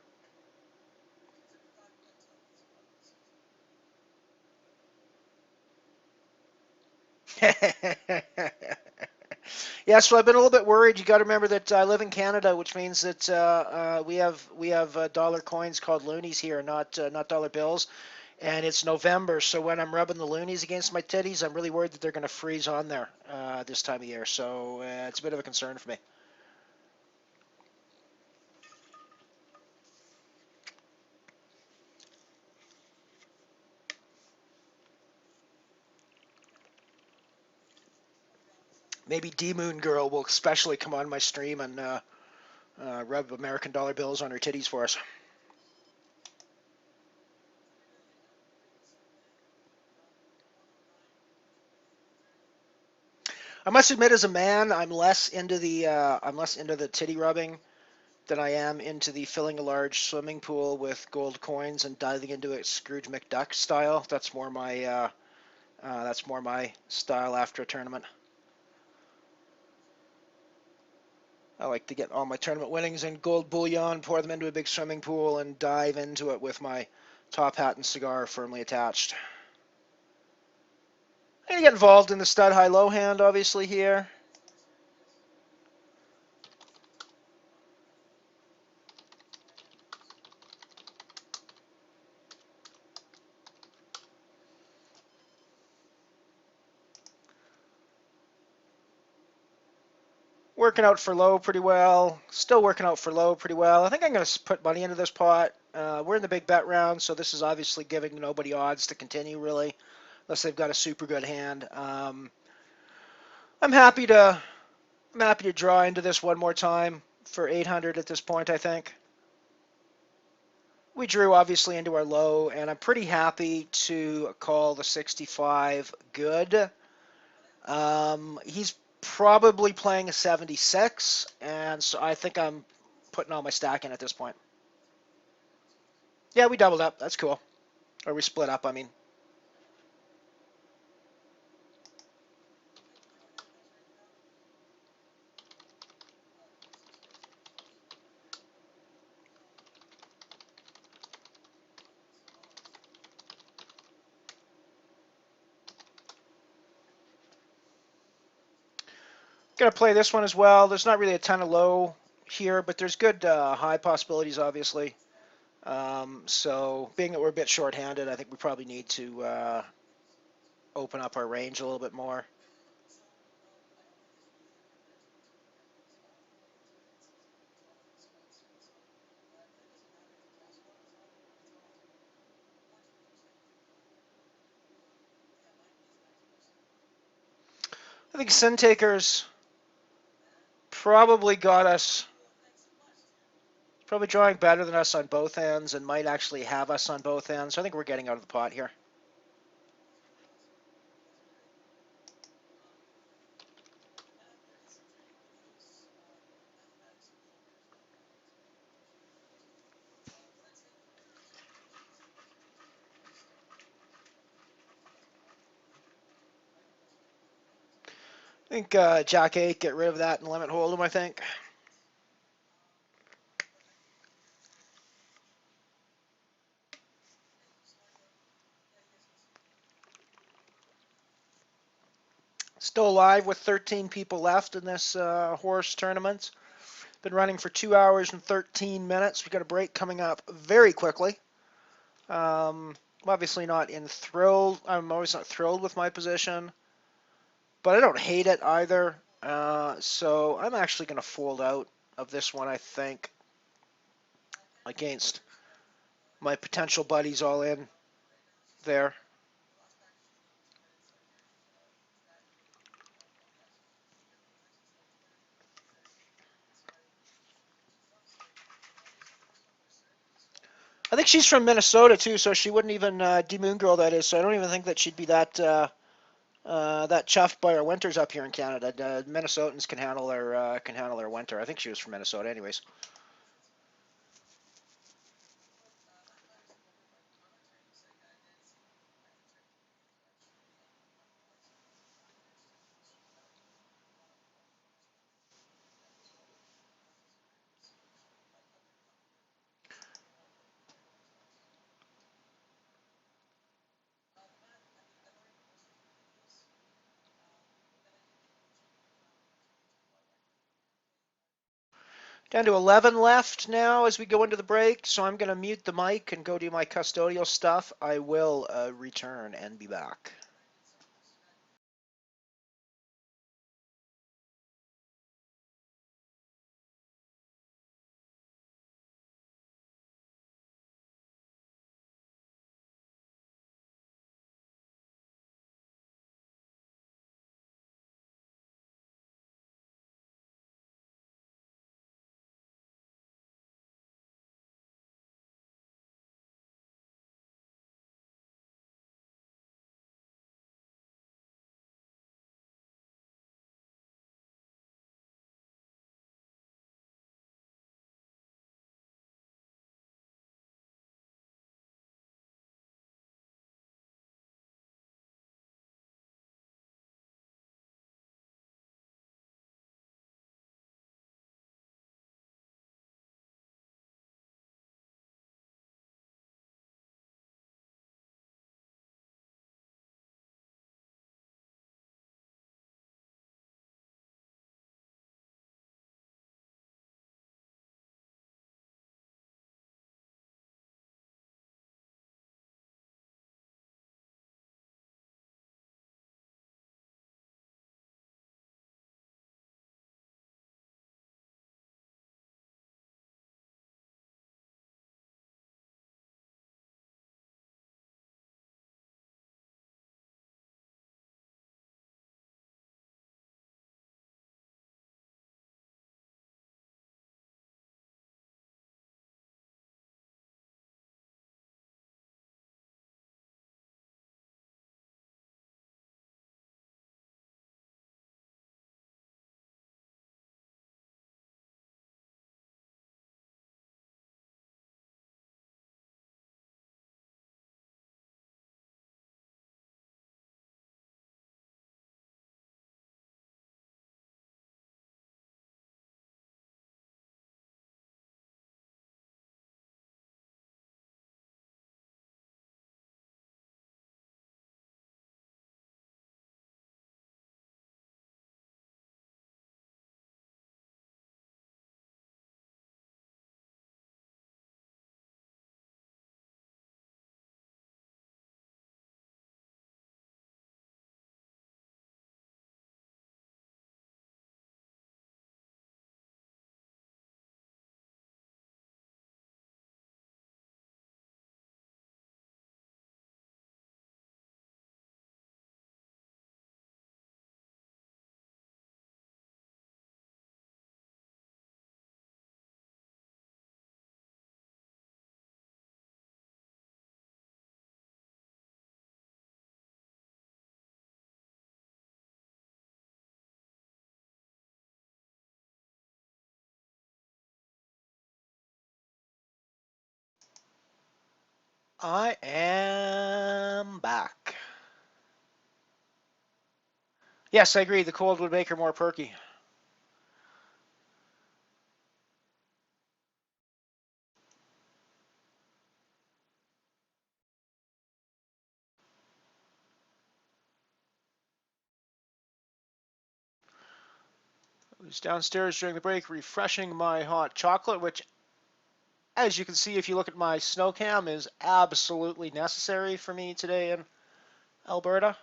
Yeah, so I've been a little bit worried. You got to remember that I live in Canada, which means that we have dollar coins called loonies here, not dollar bills, and it's November. So when I'm rubbing the loonies against my titties, I'm really worried that they're going to freeze on there this time of year. So it's a bit of a concern for me. Maybe D Moon Girl will especially come on my stream and rub American dollar bills on her titties for us. I must admit, as a man, I'm less into the titty rubbing than I am into the filling a large swimming pool with gold coins and diving into it Scrooge McDuck style. That's more my style after a tournament. I like to get all my tournament winnings in gold bullion, pour them into a big swimming pool, and dive into it with my top hat and cigar firmly attached. I'm going to get involved in the stud high-low hand, obviously, here. Working out for low pretty well. Still working out for low pretty well. I think I'm going to put money into this pot. We're in the big bet round, so this is obviously giving nobody odds to continue, really, unless they've got a super good hand. I'm happy to draw into this one more time for 800 at this point, I think. We drew obviously into our low, and I'm pretty happy to call the 65 good. He's probably playing a 76, and so I think I'm putting all my stack in at this point. Yeah, we doubled up. That's cool. Or we split up, I mean. Gonna play this one as well. There's not really a ton of low here, but there's good high possibilities, obviously. So being that we're a bit short-handed, I think we probably need to open up our range a little bit more. I think Sin Taker's probably got us, probably drawing better than us on both ends and might actually have us on both ends. So I think we're getting out of the pot here. I think Jack 8, get rid of that and limit HoldEm, I think. Still alive with 13 people left in this horse tournament. Been running for 2 hours and 13 minutes. We've got a break coming up very quickly. I'm obviously not enthralled. I'm always not thrilled with my position, but I don't hate it either. So I'm actually going to fold out of this one, I think, against my potential buddies all in there. I think she's from Minnesota too, so she wouldn't even D-Moon Girl, that is. So I don't even think that she'd be that that chuffed by our winters up here in Canada. Minnesotans can handle their winter. I think she was from Minnesota, anyways. Down to 11 left now as we go into the break, so I'm going to mute the mic and go do my custodial stuff. I will return and be back. I am back. Yes, I agree. The cold would make her more perky. I was downstairs during the break refreshing my hot chocolate, which, as you can see if you look at my snow cam, is absolutely necessary for me today in Alberta.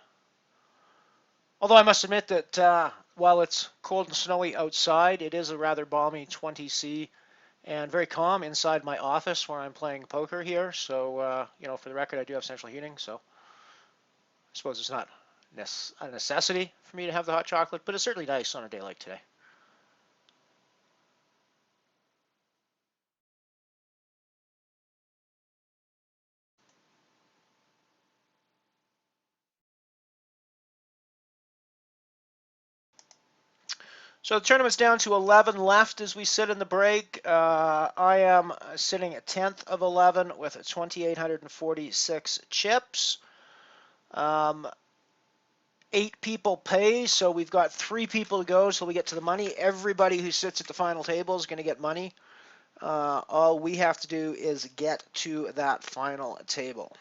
Although I must admit that while it's cold and snowy outside, it is a rather balmy 20°C and very calm inside my office where I'm playing poker here. So, for the record, I do have central heating, so I suppose it's not a necessity for me to have the hot chocolate, but it's certainly nice on a day like today. So the tournament's down to 11 left as we sit in the break. I am sitting at 10th of 11 with 2,846 chips. 8 people pay, so we've got 3 people to go till we get to the money. Everybody who sits at the final table is going to get money. All we have to do is get to that final table.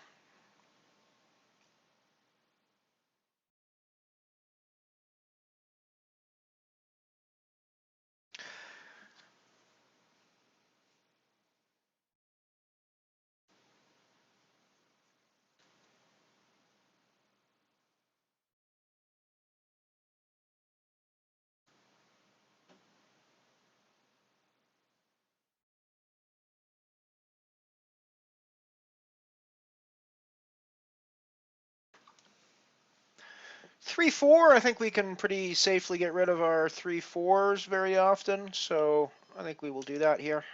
Three, four, I think we can pretty safely get rid of our 3-4s very often, so I think we will do that here.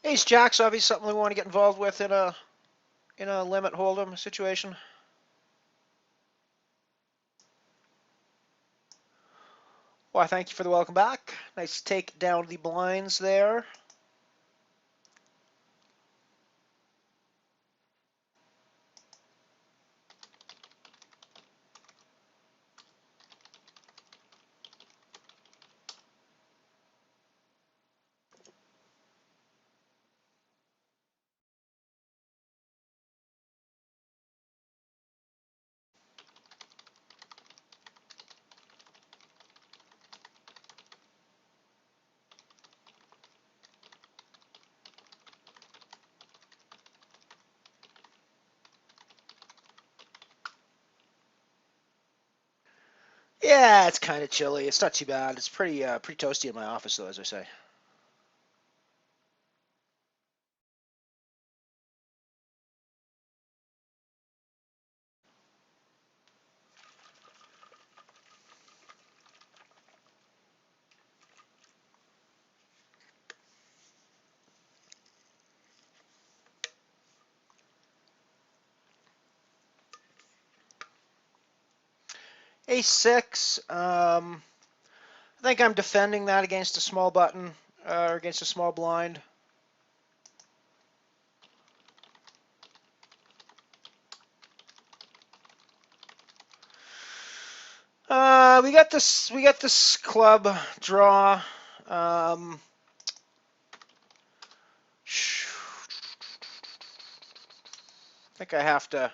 Ace Jack's obviously something we want to get involved with in a limit hold'em situation. Well, thank you for the welcome back. Nice to take down the blinds there. Yeah, it's kind of chilly. It's not too bad. It's pretty toasty in my office, though, as I say. Ace 6. I think I'm defending that against a small button, or against a small blind. We got this. We got this club draw. I think I have to.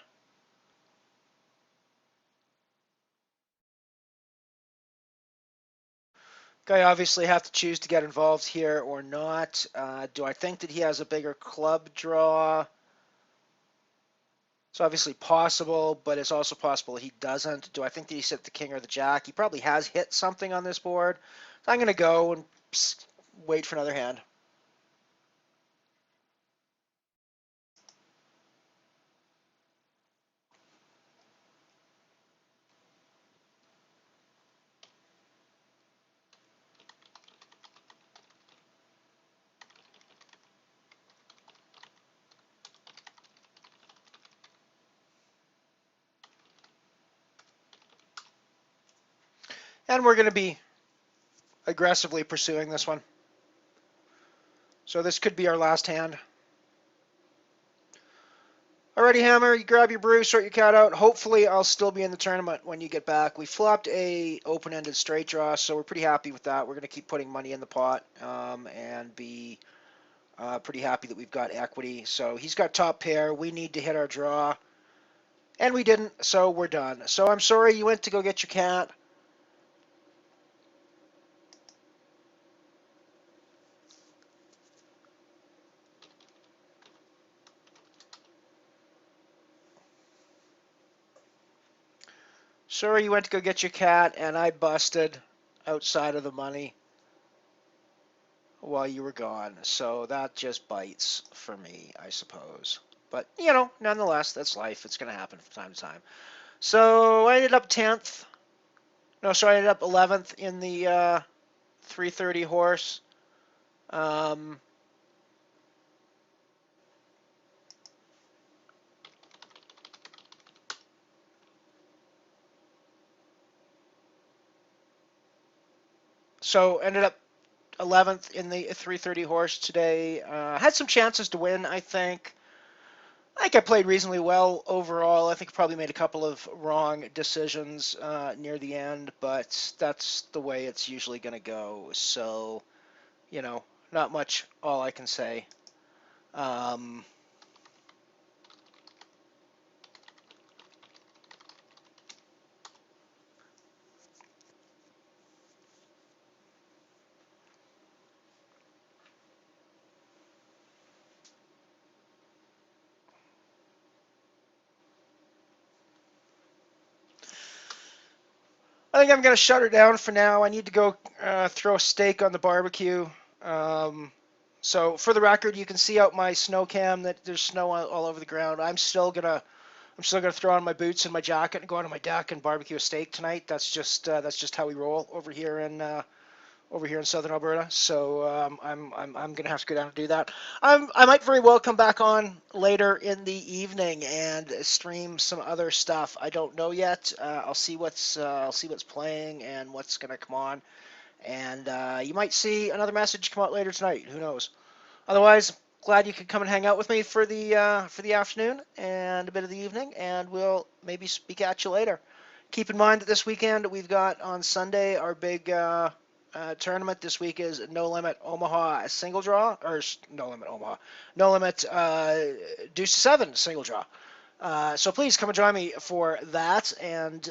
I obviously have to choose to get involved here or not. Do I think that he has a bigger club draw? It's obviously possible, but it's also possible he doesn't. Do I think that he's hit the king or the jack? He probably has hit something on this board. So I'm going to go and wait for another hand. And we're going to be aggressively pursuing this one. So this could be our last hand. Alrighty, Hammer, you grab your brew, sort your cat out. Hopefully I'll still be in the tournament when you get back. We flopped a open-ended straight draw, so we're pretty happy with that. We're going to keep putting money in the pot and be pretty happy that we've got equity. So he's got top pair. We need to hit our draw. And we didn't, so we're done. So I'm sorry you went to go get your cat. Sorry you went to go get your cat, and I busted outside of the money while you were gone. So that just bites for me, I suppose. But, you know, nonetheless, that's life. It's going to happen from time to time. So I ended up 10th. No, sorry, I ended up 11th in the 330 horse. So ended up 11th in the 330 horse today. Had some chances to win, I think. I think I played reasonably well overall. I think I probably made a couple of wrong decisions near the end, but that's the way it's usually going to go. So, you know, not much all I can say. Um, I think I'm going to shut her down for now. I need to go throw a steak on the barbecue. So for the record, you can see out my snow cam that there's snow all over the ground. I'm still gonna throw on my boots and my jacket and go out on my deck and barbecue a steak tonight. That's just how we roll over here in southern Alberta. So I'm gonna have to go down and do that. I might very well come back on later in the evening and stream some other stuff. I don't know yet. I'll see what's playing and what's gonna come on. And you might see another message come out later tonight. Who knows? Otherwise, glad you could come and hang out with me for the afternoon and a bit of the evening, and we'll maybe speak at you later. Keep in mind that this weekend we've got on Sunday our big tournament. This week is No Limit Omaha single draw, or No Limit Omaha, No Limit Deuce to Seven single draw. So please come and join me for that, and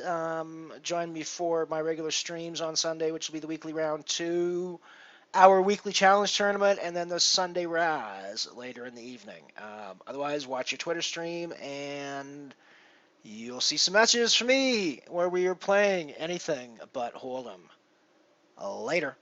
join me for my regular streams on Sunday, which will be the weekly round two, our weekly challenge tournament, and then the Sunday Raz later in the evening. Otherwise, watch your Twitter stream, and you'll see some messages from me where we are playing anything but HoldEm. Later.